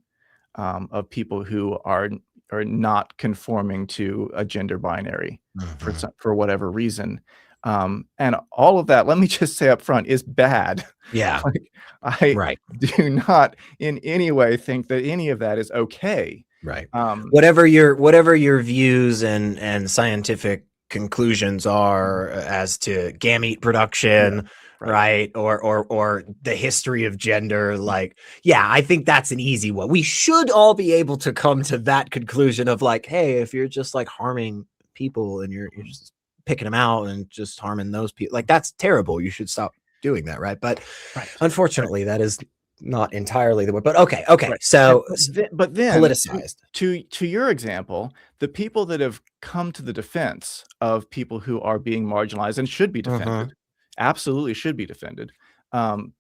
of people who are not conforming to a gender binary mhm. for whatever reason. And all of that, let me just say up front, is bad. Yeah. Like, I Right. do not in any way think that any of that is okay. Right. Um, Whatever your views and scientific conclusions are as to gamete yeah, production, right. right? Or the history of gender, like, yeah, I think that's an easy one. We should all be able to come to that conclusion of like, hey, if you're just like harming people and you're just picking them out and just harming those people, like that's terrible. You should stop doing that, right? But Right, right, unfortunately, that is not entirely the way. But okay. right. And So but then politicized. to your example, the people that have come to the defense of people who are being marginalized and should be defended, Mhm. absolutely should be defended.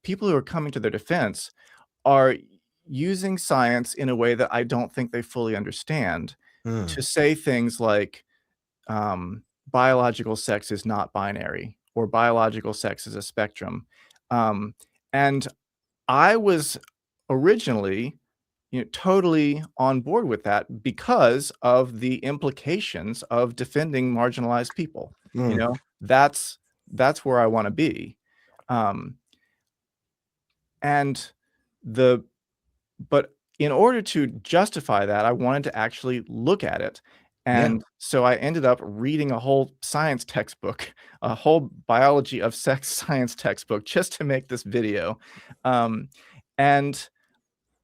People who are coming to their defense are using science in a way that I don't think they fully understand Mm. to say things like, biological sex is not binary or biological sex is a spectrum. And I was originally, totally on board with that because of the implications of defending marginalized people. That's where I want to be. And but in order to justify that, I wanted to actually look at it. And so I ended up reading a whole science textbook, a whole biology of sex science textbook, just to make this video. And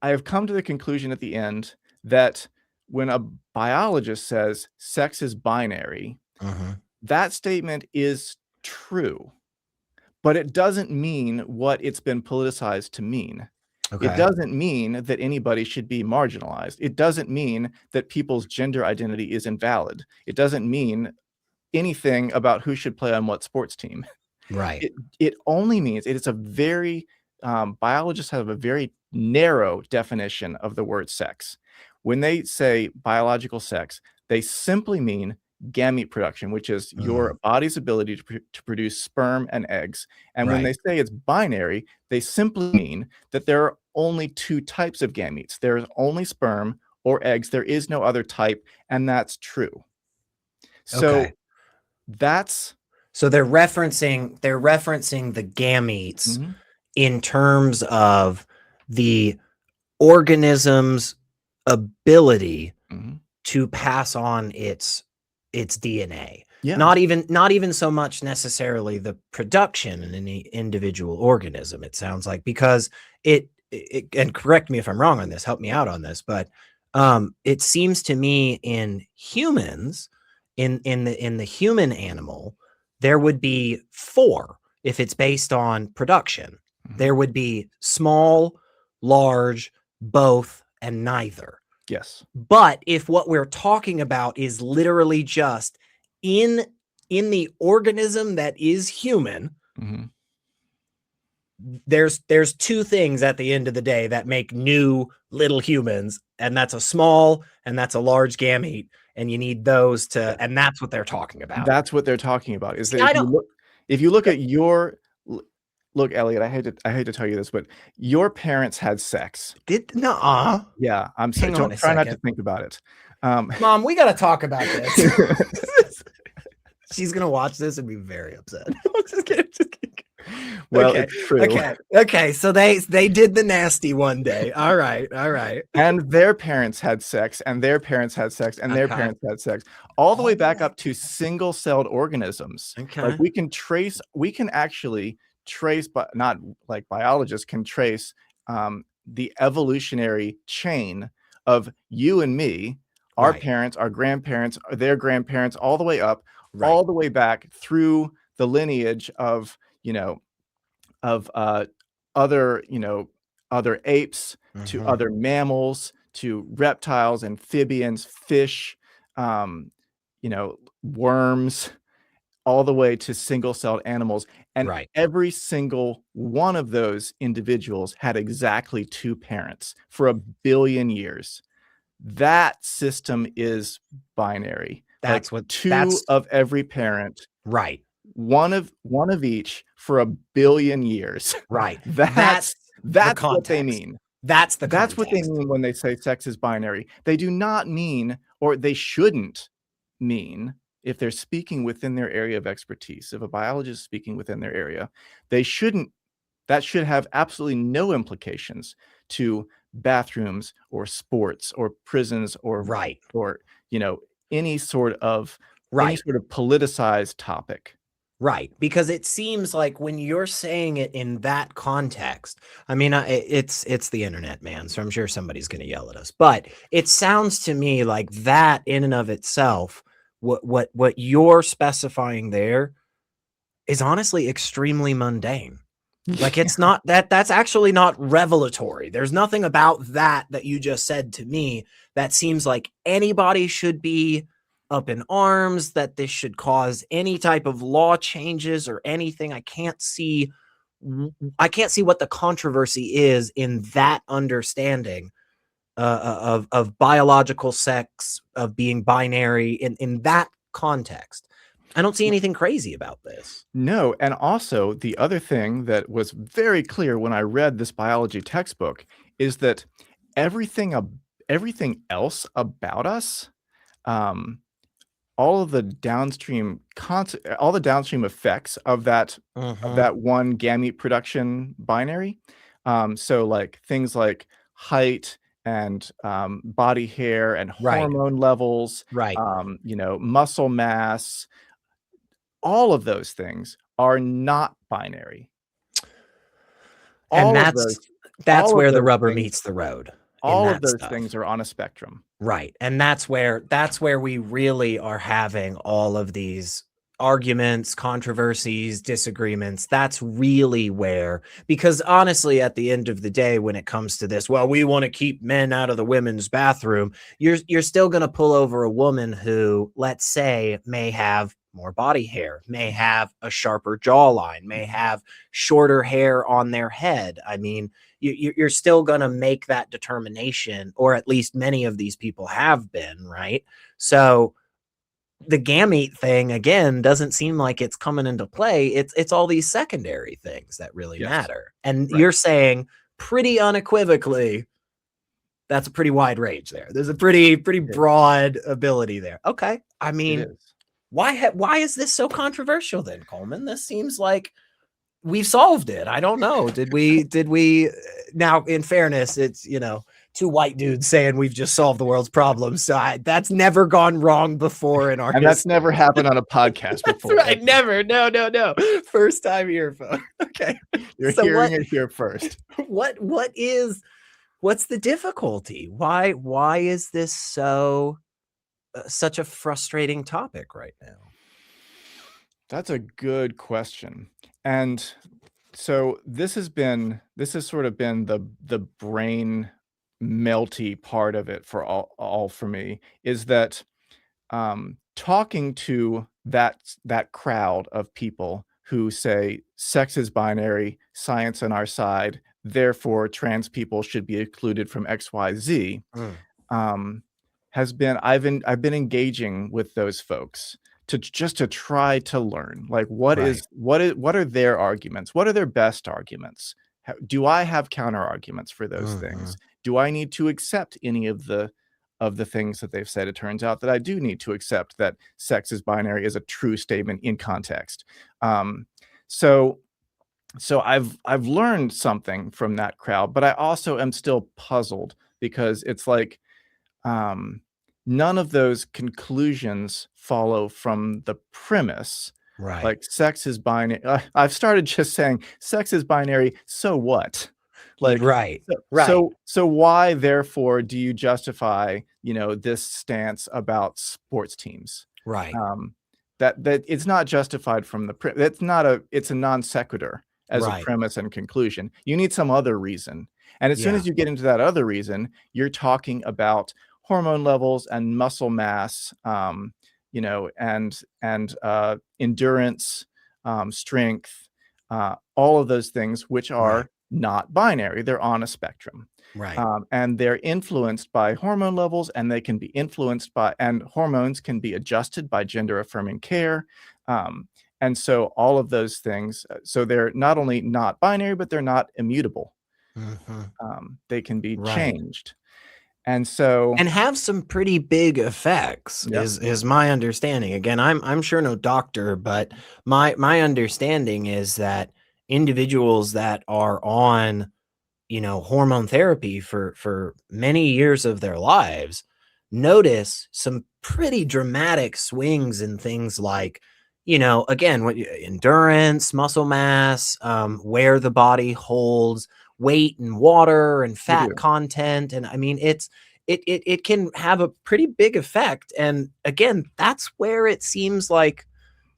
I have come to the conclusion at the end that when a biologist says sex is binary, that statement is true, but it doesn't mean what it's been politicized to mean. It doesn't mean that anybody should be marginalized. It doesn't mean that people's gender identity is invalid. It doesn't mean anything about who should play on what sports team. Right. It only means it is a very biologists have a very narrow definition of the word sex. When they say biological sex, they simply mean gamete production, which is your body's ability to produce sperm and eggs. And when they say it's binary, they simply mean that there are only two types of gametes. There is only sperm or eggs. There is no other type, and that's true. So that's so they're referencing the gametes in terms of the organism's ability to pass on its DNA. Not even so much necessarily the production in any individual organism, it sounds like, because it and correct me if I'm wrong on this, help me out on this, but it seems to me in humans, in the human animal, there would be 4 if it's based on production. There would be small, large, both, and neither. Yes. But if what we're talking about is literally just in the organism that is human, there's 2 things at the end of the day that make new little humans, and that's a small and that's a large gamete, and you need those to, and that's what they're talking about. That's what they're talking about. Is that if you look at your look, Elliot, I hate to tell you this, but your parents had sex. Yeah, I'm sorry. Don't try not to think about it. Mom, we got to talk about this. She's gonna watch this and be very upset. Just kidding. Well, it's true. Okay. So they did the nasty one day. All right. And their parents had sex, and their parents had sex, and their parents had sex, all the way back up to single-celled organisms. Like we can actually trace, but not like biologists can trace the evolutionary chain of you and me, our parents, our grandparents, their grandparents, all the way up, all the way back through the lineage of other apes to other mammals to reptiles, amphibians, fish, worms, all the way to single-celled animals. And every single one of those individuals had exactly 2 parents for 1 billion years. That system is binary. That's like 2 of every parent. One of each for 1 billion years. That's what they mean. That's what they mean when they say sex is binary. They do not mean, or they shouldn't mean, if they're speaking within their area of expertise, if a biologist is speaking within their area, that should have absolutely no implications to bathrooms or sports or prisons or any sort of politicized topic. Because it seems like when you're saying it in that context, I mean, it's the internet, man, so I'm sure somebody's going to yell at us, but it sounds to me like that in and of itself, what you're specifying there is honestly extremely mundane. Like it's not that's actually not revelatory. There's nothing about that you just said to me that seems like anybody should be up in arms, that this should cause any type of law changes or anything. I can't see what the controversy is in that understanding of biological sex, of being binary in that context. I don't see anything crazy about this. No, and also the other thing that was very clear when I read this biology textbook is that everything everything else about us, um, all of the downstream all the downstream effects of that one gamete production binary. So like things like height and body hair and Right. hormone levels, Right. muscle mass, all of those things are not binary. And All of that's where the those rubber things, meets the road in all of that those stuff. things are on a spectrum. Right. And that's where we really are having all of these arguments, controversies, disagreements. That's really where, because honestly, at the end of the day, when it comes to this, well, we want to keep men out of the women's bathroom. You're still going to pull over a woman who, let's say, may have more body hair, may have a sharper jawline, may have shorter hair on their head. I mean, you're still going to make that determination, or at least many of these people have been, right? So the gamete thing, again, doesn't seem like it's coming into play. It's all these secondary things that really matter. And Right. you're saying pretty unequivocally, that's a pretty wide range there. There's a pretty broad ability there. Okay. I mean, why is this so controversial then, Coleman? This seems like we've solved it. I don't know. Did we now, in fairness, it's, two white dudes saying we've just solved the world's problems. So that's never gone wrong before in our and that's never happened on a podcast before. That's right. Never. No. First time here, folks. Okay. You're hearing it here first. What's the difficulty? Why is this such a frustrating topic right now? That's a good question. And so this has sort of been the brain melty part of it for all for me, is that talking to that crowd of people who say sex is binary, science on our side, therefore trans people should be excluded from XYZ, has been I've been engaging with those folks to try to learn, like, what are their arguments? What are their best arguments? Do I have counter arguments for those things? Do I need to accept any of the things that they've said? It turns out that I do need to accept that sex is binary is a true statement in context. So I've learned something from that crowd, but I also am still puzzled, because it's like, none of those conclusions follow from the premise. Right. Like, sex is binary. I've started just saying sex is binary. So what? Like, right. So why, therefore, do you justify, this stance about sports teams? Right. That it's not justified from the it's a non sequitur as a premise and conclusion. You need some other reason. And as soon as you get into that other reason, you're talking about hormone levels and muscle mass, and endurance, strength, all of those things, which are not binary. They're on a spectrum. Right. And they're influenced by hormone levels, and they can be influenced by, and hormones can be adjusted by gender affirming care. And so all of those things, so they're not only not binary, but they're not immutable. They can be changed. And have some pretty big effects, is my understanding. Again, I'm sure no doctor, but my understanding is that individuals that are on, hormone therapy for many years of their lives notice some pretty dramatic swings in things like, again, endurance, muscle mass, where the body holds weight and water and fat content. And I mean, it can have a pretty big effect. And again, that's where it seems like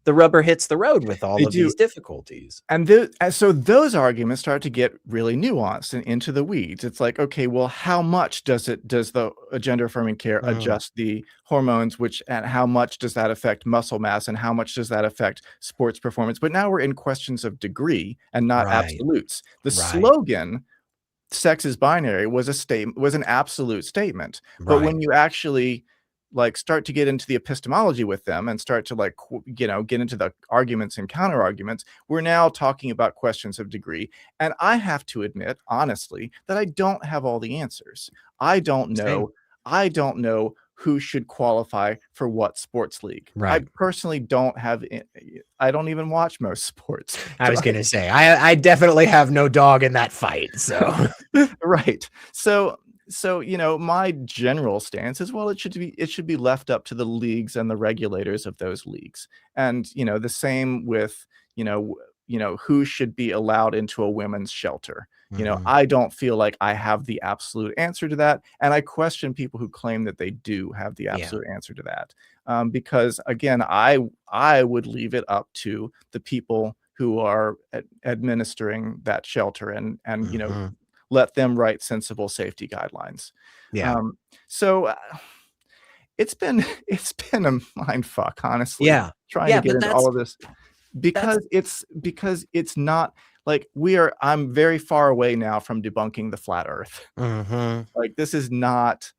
the rubber hits the road with all of these difficulties. And so those arguments start to get really nuanced and into the weeds. It's like, okay, well, how much does the gender affirming care adjust the hormones, and how much does that affect muscle mass, and how much does that affect sports performance? But now we're in questions of degree and not absolutes. The slogan, sex is binary, was an absolute statement. But when you actually like start to get into the epistemology with them and start to like get into the arguments and counter arguments, we're now talking about questions of degree. And I have to admit honestly that I don't have all the answers. I don't Same. know who should qualify for what sports league. I Right. personally don't have, I don't even watch most sports. I was going to say, I definitely have no dog in that fight. So, Right. So, my general stance is, well, it should be left up to the leagues and the regulators of those leagues. And, the same with, who should be allowed into a women's shelter. Mhm. I don't feel like I have the absolute answer to that. And I question people who claim that they do have the Yeah. absolute answer to that. Because again, I would leave it up to the people who are administering that shelter and Mhm. let them write sensible safety guidelines. Yeah. So it's been it's been a mind fuck, honestly, Yeah. trying to Yeah, get but into all of this that's because it's not like I'm very far away now from debunking the flat earth. Mhm. Like this is not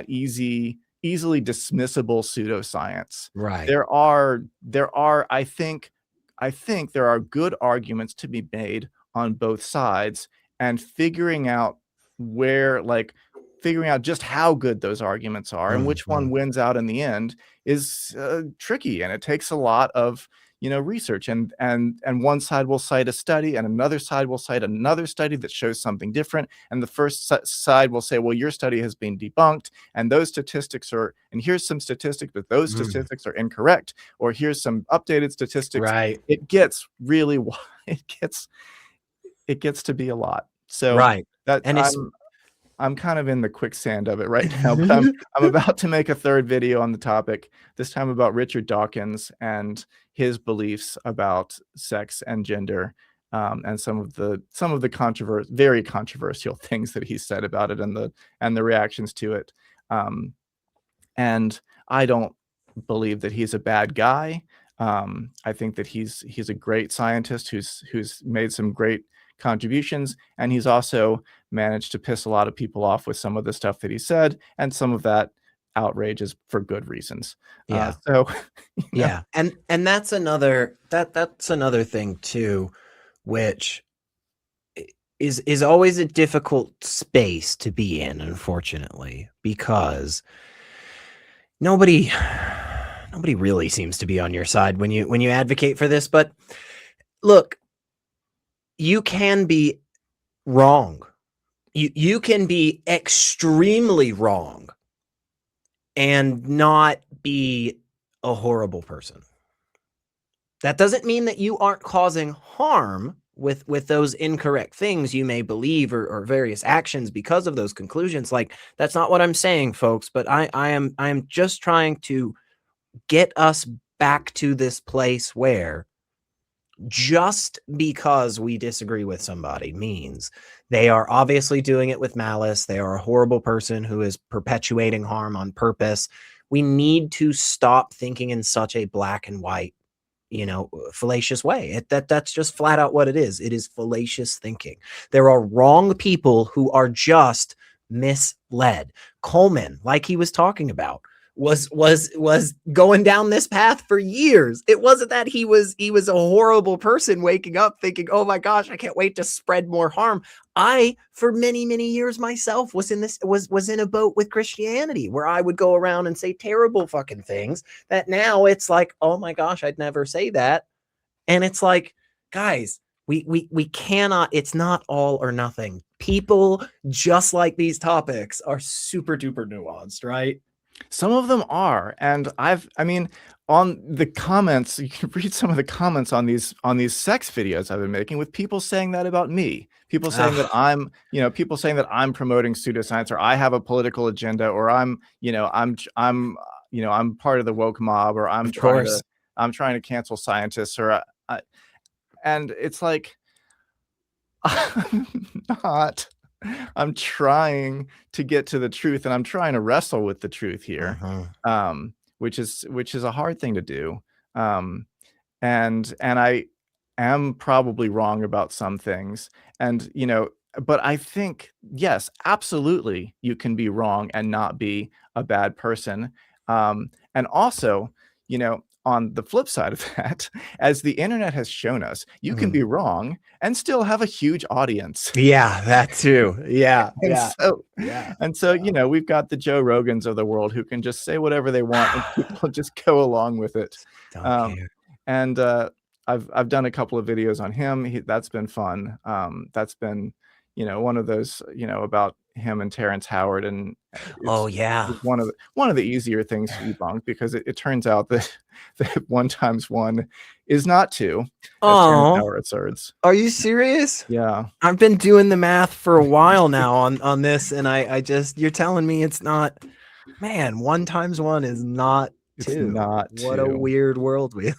easily dismissible pseudoscience. Right. There are I think there are good arguments to be made on both sides, and figuring out just how good those arguments are and which one Mhm. wins out in the end is tricky, and it takes a lot of research, and one side will cite a study and another side will cite another study that shows something different, and the first side will say, well, your study has been debunked and those statistics are, and here's some statistics, but those Mm. statistics are incorrect, or here's some updated statistics. Right. It gets really it gets to be a lot. So Right. that And it's I'm kind of in the quicksand of it right now, but I'm about to make a third video on the topic, this time about Richard Dawkins and his beliefs about sex and gender, and some of the very controversial things that he said about it and the reactions to it. Um, and I don't believe that he's a bad guy. I think that he's a great scientist who's made some great contributions, and he's also managed to piss a lot of people off with some of the stuff that he said, and some of that outrage is for good reasons. yeah. So, you know, Yeah. And that's another thing too, which is always a difficult space to be in, unfortunately, because nobody nobody really seems to be on your side when you advocate for this. But look, you can be wrong. You can be extremely wrong and not be a horrible person. That doesn't mean that you aren't causing harm with those incorrect things you may believe, or various actions because of those conclusions. Like, that's not what I'm saying, folks, but I am just trying to get us back to this place where just because we disagree with somebody means they are obviously doing it with malice. They are a horrible person who is perpetuating harm on purpose. We need to stop thinking in such a black and white, fallacious way. That's just flat out what it is. It is fallacious thinking. There are wrong people who are just misled. Coleman, like he was talking about, was going down this path for years. It wasn't that he was a horrible person waking up thinking, "Oh my gosh, I can't wait to spread more harm." I, for many years myself, was in a boat with Christianity where I would go around and say terrible fucking things that now it's like, "Oh my gosh, I'd never say that." And it's like, guys, we cannot, it's not all or nothing. People, just like these topics, are super duper nuanced, right? some of them are, and I mean, on the comments, you can read some of the comments on these sex videos I've been making with people saying that about me. People saying that Ah, people saying that I'm promoting pseudoscience, or I have a political agenda, or I'm part of the woke mob, or of course. I'm trying to cancel scientists, or and it's like I'm not. I'm trying to get to the truth, and I'm trying to wrestle with the truth here, Mhm. which is a hard thing to do. Um, and I am probably wrong about some things, and but I think, yes, absolutely, you can be wrong and not be a bad person. And also, on the flip side of that, as the internet has shown us, you can be wrong and still have a huge audience. Yeah, that too. Yeah, And yeah, so, yeah. we've got the Joe Rogans of the world who can just say whatever they want and people just go along with it. Don't care. And I've done a couple of videos on him. That's been fun. That's been, one of those, about him and Terrence Howard, and Oh it's yeah. one of the easier things to debunk, because it turns out that 1 times 1 is not 2, as Terrence Oh, Howard asserts. are you serious? Yeah. I've been doing the math for a while now on this, and I just, you're telling me it's not. Man, 1 times 1 is not It's 2. not What a 2. weird world we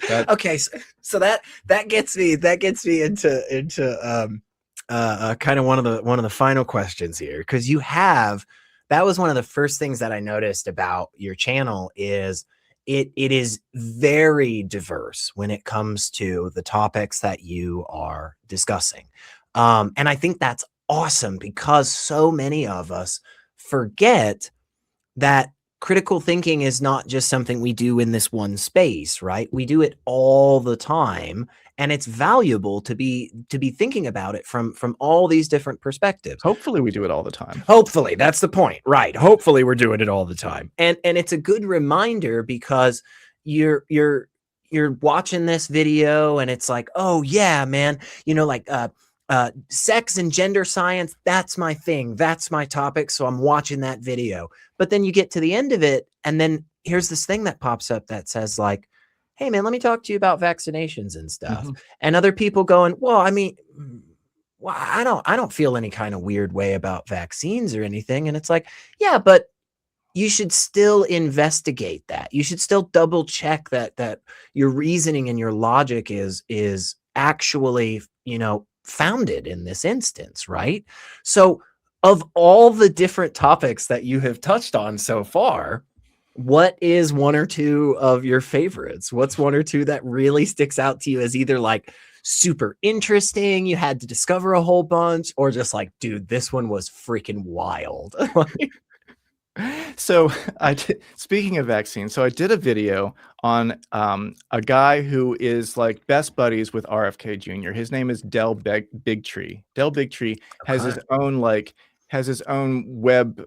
Yeah. Okay, so that gets me into kind of one of the final questions here, because that was one of the first things that I noticed about your channel is it is very diverse when it comes to the topics that you are discussing. And I think that's awesome, because so many of us forget that critical thinking is not just something we do in this one space, right? We do it all the time, and it's valuable to be thinking about it from all these different perspectives. Hopefully we do it all the time. Hopefully, that's the point, right? Hopefully we're doing it all the time. And it's a good reminder, because you're watching this video and it's like, oh yeah, man, like sex and gender science, that's my thing, that's my topic, so I'm watching that video. But then you get to the end of it, and then here's this thing that pops up that says like, hey man, let me talk to you about vaccinations and stuff. And other people going, well, I mean, well, I don't feel any kind of weird way about vaccines or anything. And it's like, yeah, but you should still investigate that. You should still double check that your reasoning and your logic is actually, founded in this instance, right? So of all the different topics that you have touched on so far, what is 1 or 2 of your favorites? What's 1 or 2 that really sticks out to you as either like super interesting, you had to discover a whole bunch, or just like, dude, this one was freaking wild? So speaking of vaccines, so I did a video on a guy who is like best buddies with RFK Jr. His name is Del Bigtree. Del Bigtree has his own web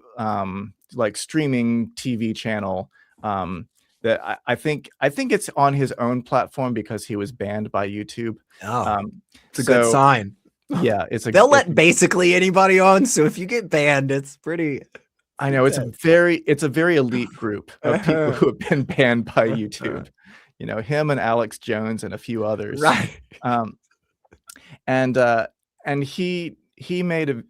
like streaming TV channel that I think it's on his own platform because he was banned by YouTube. It's a good sign. Yeah, they'll let basically anybody on. So if you get banned, it's pretty. I know it's a very elite group of people who have been banned by YouTube. Him and Alex Jones and a few others. Right. And he's made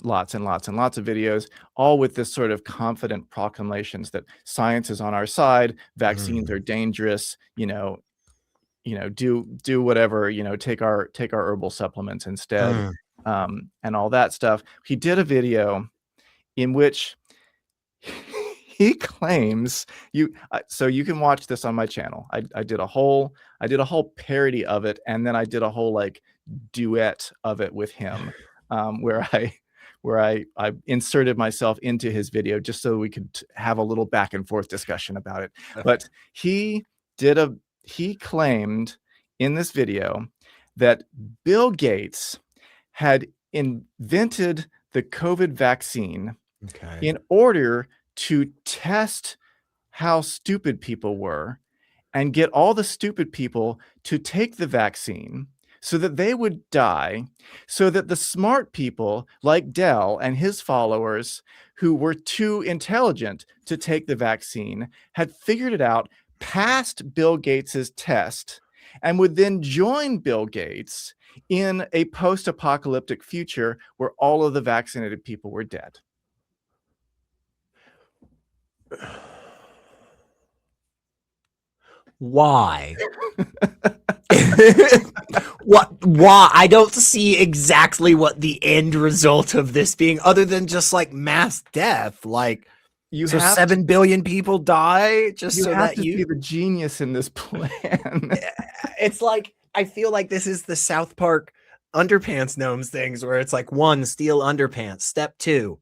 lots and lots and lots of videos, all with this sort of confident proclamations that science is on our side, vaccines are dangerous, do whatever, take our herbal supplements instead. And all that stuff. He did a video in which he claims so you can watch this on my channel. I did a whole parody of it, and then I did a whole like duet of it with him, where I inserted myself into his video just so we could have a little back and forth discussion about it. But he claimed in this video that Bill Gates had invented the COVID vaccine in order to test how stupid people were and get all the stupid people to take the vaccine so that they would die, so that the smart people like Dell and his followers who were too intelligent to take the vaccine had figured it out, passed Bill Gates's test, and would then join Bill Gates in a post-apocalyptic future where all of the vaccinated people were dead. Why? Why? I don't see exactly what the end result of this being, other than just like mass death. Like, so 7 billion people die just so that you be the genius in this plan. It's like, I feel like this is the South Park underpants gnomes things where it's like 1, steal underpants. Step 2,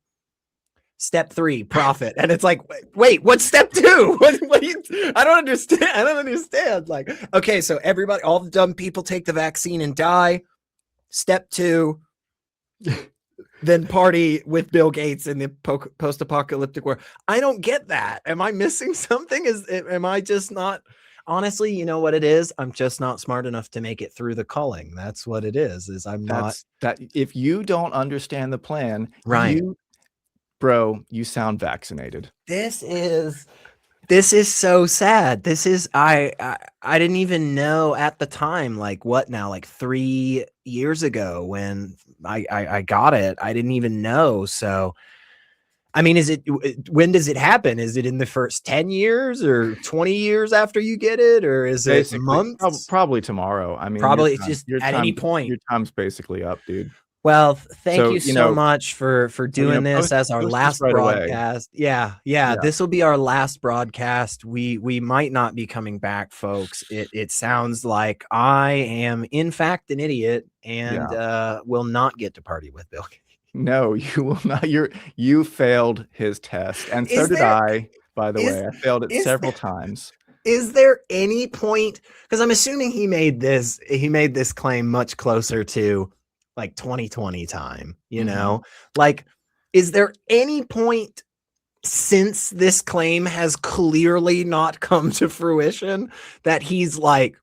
step 3, profit. And it's like, wait, what's step 2? What do you, I don't understand. Like, okay, so everybody, all the dumb people take the vaccine and die. Step 2, then party with Bill Gates in the post-apocalyptic world. I don't get that. Am I missing something? Am I just not? Honestly, you know what it is? I'm just not smart enough to make it through the culling. That's what it is I'm not. That if you don't understand the plan, right. Bro, you sound vaccinated. This is so sad. This is I didn't even know at the time, like what now, like 3 years ago when I got it. I didn't even know. So I mean, when does it happen? Is it in the first 10 years or 20 years after you get it? Or is it months? Probably tomorrow. I mean, probably it's just at any point. Your time's basically up, dude. Well, thank you so much for doing this as our last broadcast. Yeah. This will be our last broadcast. We might not be coming back, folks. It sounds like I am in fact an idiot and will not get to party with Bill Gates. No, you will not. You failed his test, and so did I. By the way, I failed it several times. Is there any point? Because I'm assuming he made this claim much closer to like 2020 time. You know, like, is there any point since this claim has clearly not come to fruition that he's like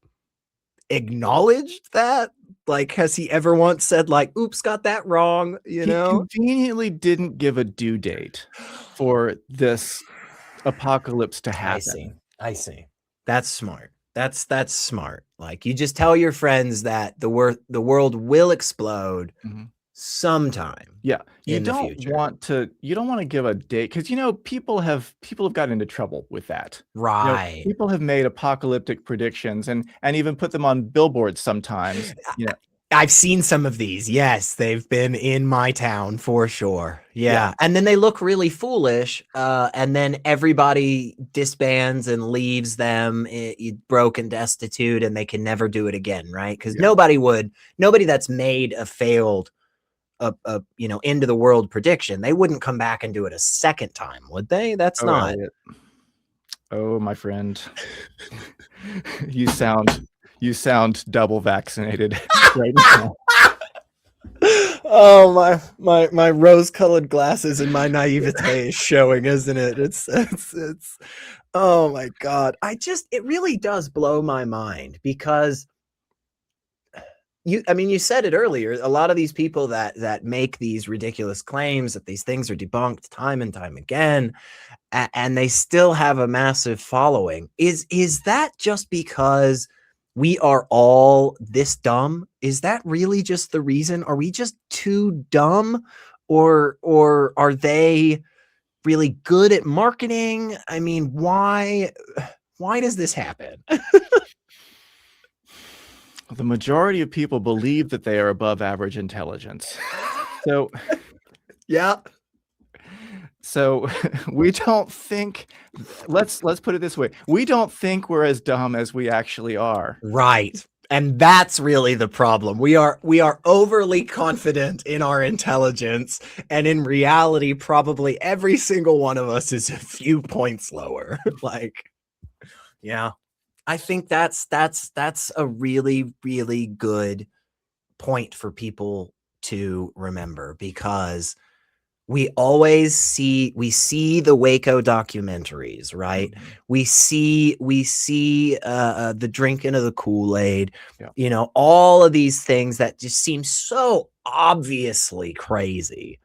acknowledged that? Like, has he ever once said like, oops, got that wrong? You know, he conveniently didn't give a due date for this apocalypse to happen. I see. That's smart. That's smart. Like, you just tell your friends that the world will explode sometime. Yeah. You don't want to give a date because people have gotten into trouble with that. Right. People have made apocalyptic predictions and even put them on billboards sometimes. I've seen some of these. Yes, they've been in my town for sure. Yeah. And then they look really foolish. And then everybody disbands and leaves them broke and destitute, and they can never do it again. Right. Because nobody that's made a failed end of the world prediction, they wouldn't come back and do it a second time, would they? That's not. Elliot. Oh, my friend. You sound double vaccinated right now. Oh, my rose-colored glasses and my naivete is showing, isn't it? It's oh my God. It really does blow my mind because you said it earlier. A lot of these people that make these ridiculous claims that these things are debunked time and time again, and they still have a massive following. Is that just because we are all this dumb? Is that really just the reason? Are we just too dumb, or are they really good at marketing? I mean, why does this happen? The majority of people believe that they are above average intelligence. So, yeah. So we don't think, let's put it this way. We don't think we're as dumb as we actually are. Right. And that's really the problem. We are overly confident in our intelligence. And in reality, probably every single one of us is a few points lower. Like, yeah, I think that's a really, really good point for people to remember, because we see the Waco documentaries, right? We see the drinking of the Kool-Aid, all of these things that just seem so obviously crazy.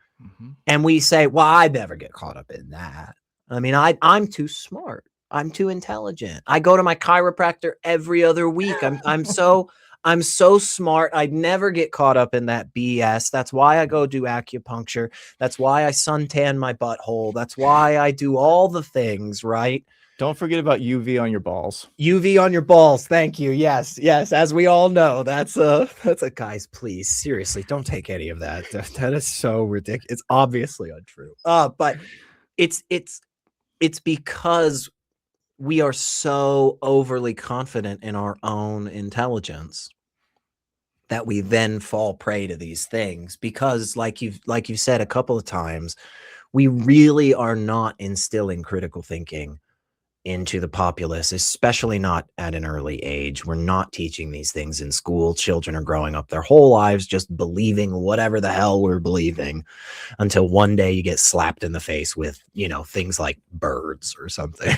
And we say, well, I'd never get caught up in that. I mean, I'm too smart. I'm too intelligent. I go to my chiropractor every other week. I'm so smart. I'd never get caught up in that BS. That's why I go do acupuncture. That's why I suntan my butthole. That's why I do all the things, right? Don't forget about UV on your balls. UV on your balls. Thank you. Yes. As we all know, that's a guys, please, seriously, don't take any of that. That is so ridiculous. It's obviously untrue. But it's because we are so overly confident in our own intelligence that we then fall prey to these things, because like you've said a couple of times, we really are not instilling critical thinking into the populace, especially not at an early age. We're not teaching these things in school. Children are growing up their whole lives just believing whatever the hell we're believing, until one day you get slapped in the face with, things like birds or something.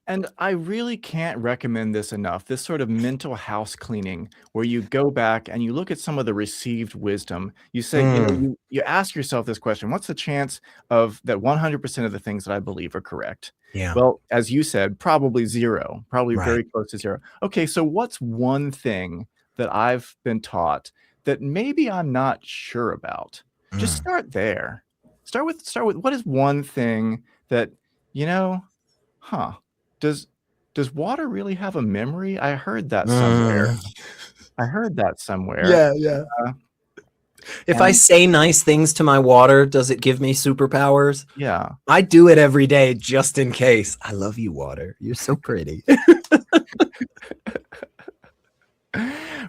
And I really can't recommend this enough. This sort of mental house cleaning where you go back and you look at some of the received wisdom. You say, you ask yourself this question: what's the chance of that 100% of the things that I believe are correct? Yeah. Well, as you said, probably zero, probably Right. very close to zero. Okay, so what's one thing that I've been taught that maybe I'm not sure about? Just start there. Start with what is one thing that, huh? Does water really have a memory? I heard that somewhere. Yeah. Uh, If I and say nice things to my water, does it give me superpowers? yeah. I do it every day just in case. I love you, water. You're so pretty.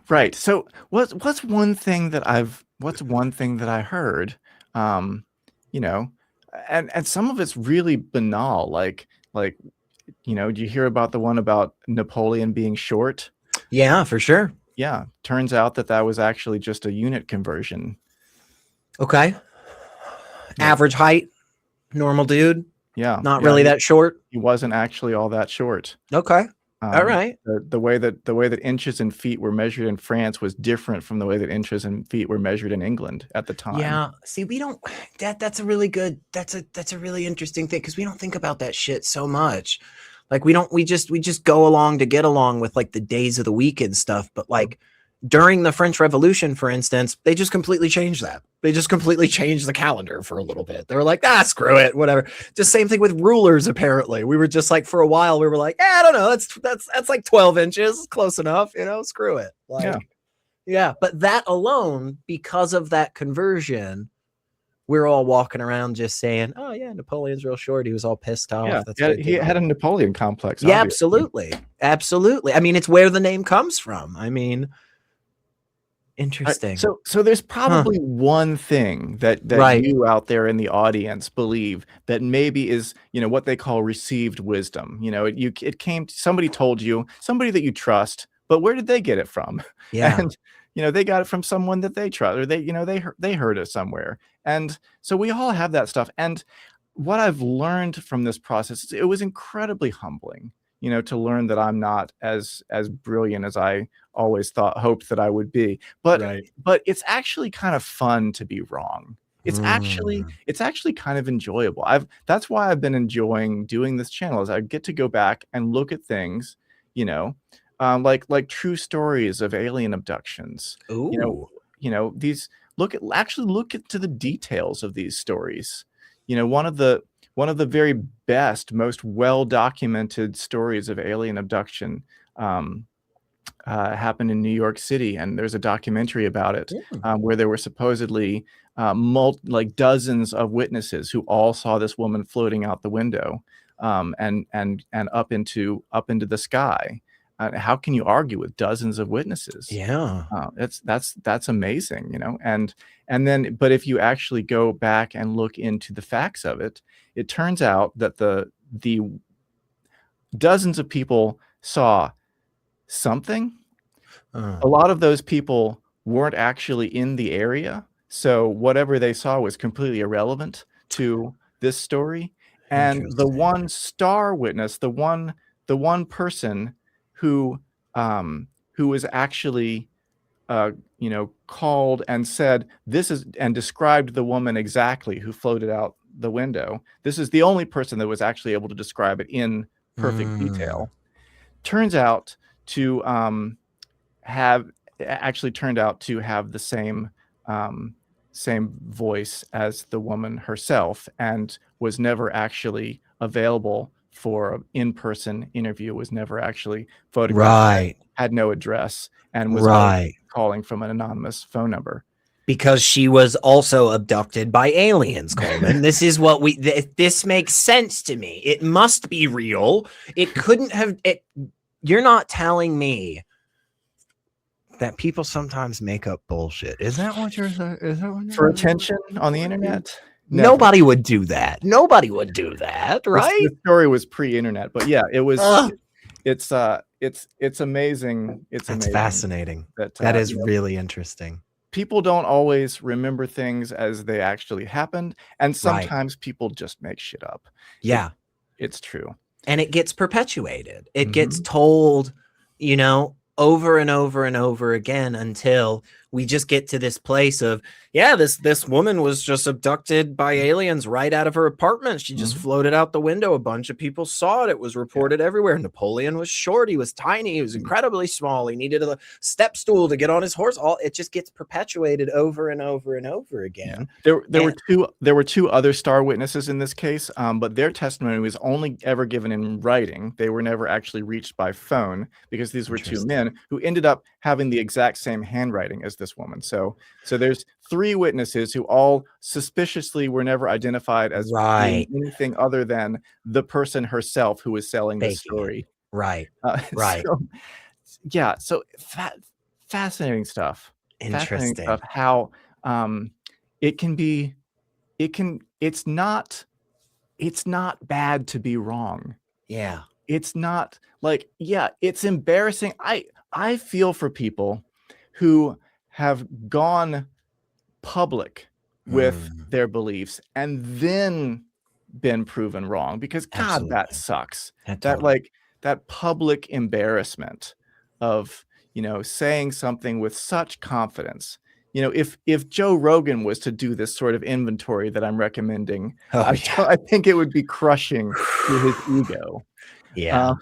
Right. So what's one thing that I heard? You know, and some of it's really banal, like do you hear about the one about Napoleon being short? Yeah, for sure. Yeah, turns out that was actually just a unit conversion. Okay. Yeah. Average height, normal dude. Yeah. Not really that short. He wasn't actually all that short. Okay. All right. The way that inches and feet were measured in France was different from the way that inches and feet were measured in England at the time. Yeah. See, we don't. That's a really good. That's a really interesting thing, because we don't think about that shit so much. Like we don't. We just go along to get along with like the days of the week and stuff. But like during the French Revolution, for instance, they just completely changed that. They just completely changed the calendar for a little bit. They were like, screw it, whatever. Just same thing with rulers. Apparently, we were just like, for a while, we were like, I don't know, that's like 12 inches, close enough, screw it. Like, yeah. But that alone, because of that conversion, we're all walking around just saying, oh yeah, Napoleon's real short. He was all pissed off. Yeah, That's he had a Napoleon complex. Yeah, obviously. absolutely. I mean, it's where the name comes from. I mean, interesting. So there's probably one thing that Right. you out there in the audience believe that maybe is, what they call received wisdom. It came, somebody told you, somebody that you trust, but where did they get it from? Yeah. And they got it from someone that they trust, or they heard it somewhere. And so we all have that stuff. And what I've learned from this process, it was incredibly humbling, to learn that I'm not as brilliant as I always hoped that I would be. But it's actually kind of fun to be wrong. It's actually kind of enjoyable. That's why I've been enjoying doing this channel, is I get to go back and look at things, like true stories of alien abductions. Ooh. These look into the details of these stories. One of the very best, most well-documented stories of alien abduction happened in New York City, and there's a documentary about it where there were supposedly dozens of witnesses who all saw this woman floating out the window and up into the sky. How can you argue with dozens of witnesses? Yeah. That's amazing, and then, but if you actually go back and look into the facts of it, it turns out that the dozens of people saw something. A lot of those people weren't actually in the area, so whatever they saw was completely irrelevant to this story. And the one star witness, the one person who was actually called and said this is, and described the woman exactly who floated out the window. This is the only person that was actually able to describe it in perfect detail. Turns out to have the same voice as the woman herself, and was never actually available for an in-person interview, was never actually photographed, had no address, and was calling from an anonymous phone number. Because she was also abducted by aliens, Coleman. This is what this makes sense to me. It must be real. It couldn't have, you're not telling me that people sometimes make up bullshit. Is that what you're saying? Is that what For attention on the internet? Never. Nobody would do that. Nobody would do that, right? The story was pre-internet, but yeah, it was. Ugh. It's amazing. It's That's amazing. fascinating. That is really interesting. People don't always remember things as they actually happened, and sometimes people just make shit up. Yeah, it's true. And it gets perpetuated. It gets told, you know, over and over and over again until we just get to this place of, yeah, this woman was just abducted by aliens right out of her apartment. She just floated out the window. A bunch of people saw it. It was reported everywhere. Napoleon was short. He was tiny. He was incredibly small. He needed a step stool to get on his horse. It just gets perpetuated over and over and over again. There were two other star witnesses in this case, but their testimony was only ever given in writing. They were never actually reached by phone because these were two men who ended up having the exact same handwriting as this woman. So there's 3 witnesses who all suspiciously were never identified as being anything other than the person herself who was selling the story. Right. So, yeah. So fascinating stuff. Interesting. Fascinating stuff. How it's not bad to be wrong. Yeah. It's not like, yeah, it's embarrassing. I feel for people who have gone public with their beliefs and then been proven wrong, because God, that sucks. That public embarrassment of, you know, saying something with such confidence. You know, if Joe Rogan was to do this sort of inventory that I'm recommending, I think it would be crushing to his ego. Yeah.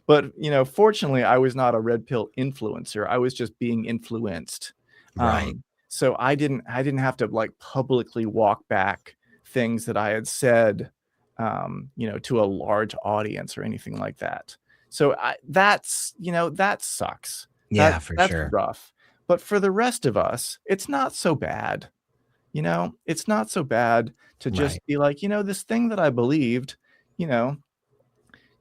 But, you know, fortunately, I was not a red pill influencer. I was just being influenced. So I didn't have to like publicly walk back things that I had said, you know, to a large audience or anything like that. So that sucks. Yeah, that's rough. But for the rest of us, it's not so bad. You know, it's not so bad to just be like, you know, this thing that I believed, you know,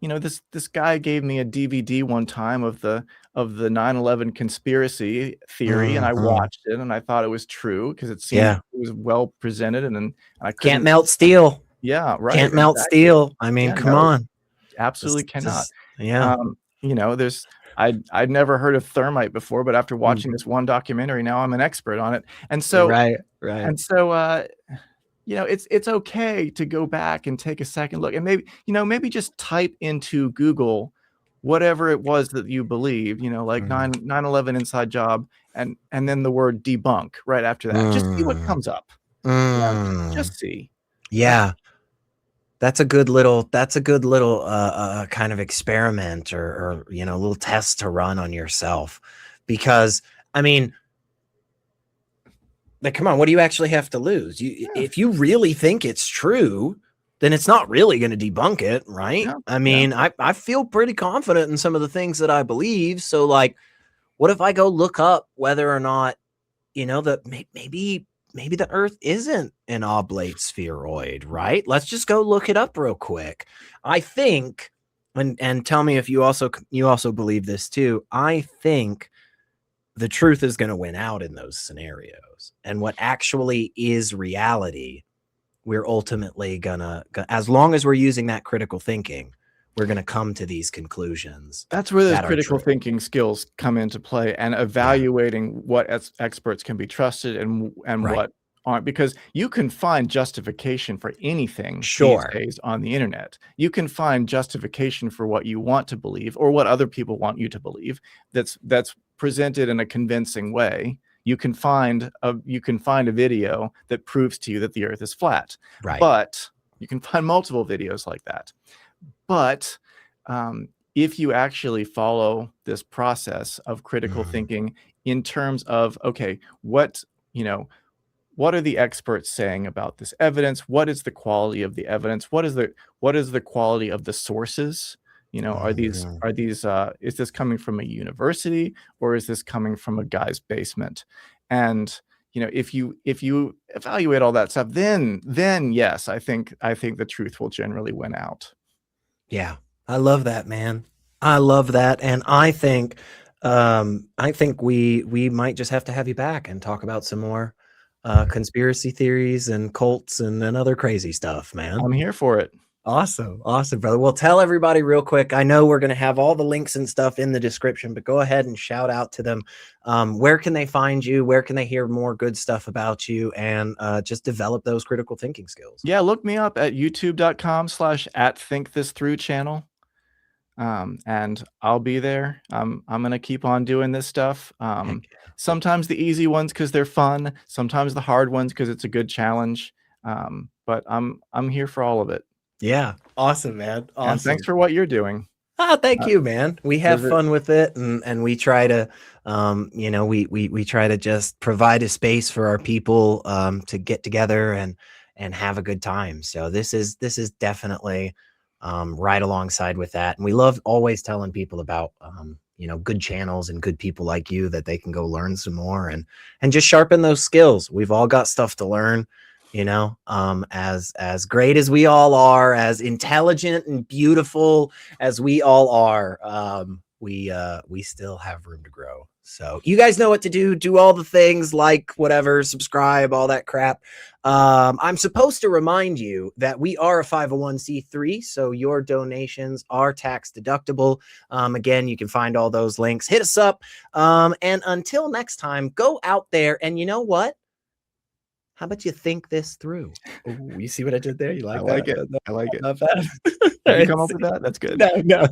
this guy gave me a DVD one time of the 9/11 conspiracy theory, and I watched it and I thought it was true because it seemed it was well presented, and I can't melt steel. Yeah, right. Can't melt steel. I mean, come on. Absolutely cannot. Yeah. You know, I'd never heard of thermite before, but after watching this one documentary, now I'm an expert on it. And so and so you know, it's okay to go back and take a second look, and maybe just type into Google whatever it was that you believe, you know, like 9/11 inside job, and then the word debunk right after that. Just see what comes up. Just see. Yeah. That's a good little kind of experiment or you know, little test to run on yourself, because I mean, like, come on, what do you actually have to lose? If you really think it's true, then it's not really going to debunk it, right? I mean, I feel pretty confident in some of the things that I believe. So like, what if I go look up whether or not, you know, that maybe the earth isn't an oblate spheroid, right? Let's just go look it up real quick. I think, and tell me if you also believe this too. I think the truth is going to win out in those scenarios, and what actually is reality, we're ultimately gonna, as long as we're using that critical thinking, we're going to come to these conclusions. That's where those critical thinking skills come into play, and evaluating what experts can be trusted and what aren't, because you can find justification for anything these days on the internet. You can find justification for what you want to believe or what other people want you to believe. That's presented in a convincing way. You can find a video that proves to you that the earth is flat. But you can find multiple videos like that. But if you actually follow this process of critical thinking in terms of, okay, what are the experts saying about this evidence? What is the quality of the evidence? What is the quality of the sources? You know, are these is this coming from a university, or is this coming from a guy's basement? And you know, if you evaluate all that stuff, then yes, I think the truth will generally win out. Yeah, I love that, man. I love that, and I think I think we might just have to have you back and talk about some more conspiracy theories and cults and other crazy stuff, man. I'm here for it. Awesome. Awesome, brother. Well, tell everybody real quick. I know we're going to have all the links and stuff in the description, but go ahead and shout out to them. Where can they find you? Where can they hear more good stuff about you and just develop those critical thinking skills? Yeah, look me up at youtube.com/@thinkthisthrough channel. And I'll be there. I'm gonna keep on doing this stuff. Heck Sometimes the easy ones because they're fun, sometimes the hard ones because it's a good challenge. But I'm here for all of it. yeah. Awesome, man. And Awesome. thanks for what you're doing. Thank you, man. We have There's a fun with it, and we try to, we try to just provide a space for our people to get together and have a good time. So this is definitely right alongside with that, and we love always telling people about good channels and good people like you that they can go learn some more and just sharpen those skills. We've all got stuff to learn. As great as we all are, as intelligent and beautiful as we all are, we still have room to grow. So you guys know what to do. Do all the things, like whatever, subscribe, all that crap. I'm supposed to remind you that we are a 501c3, so your donations are tax deductible. Again, you can find all those links. Hit us up. And until next time, go out there and you know what? How about you think this through? Oh, you see what I did there? You like I that? like it. I like it. Not bad. Did you come up with that? That's good. No.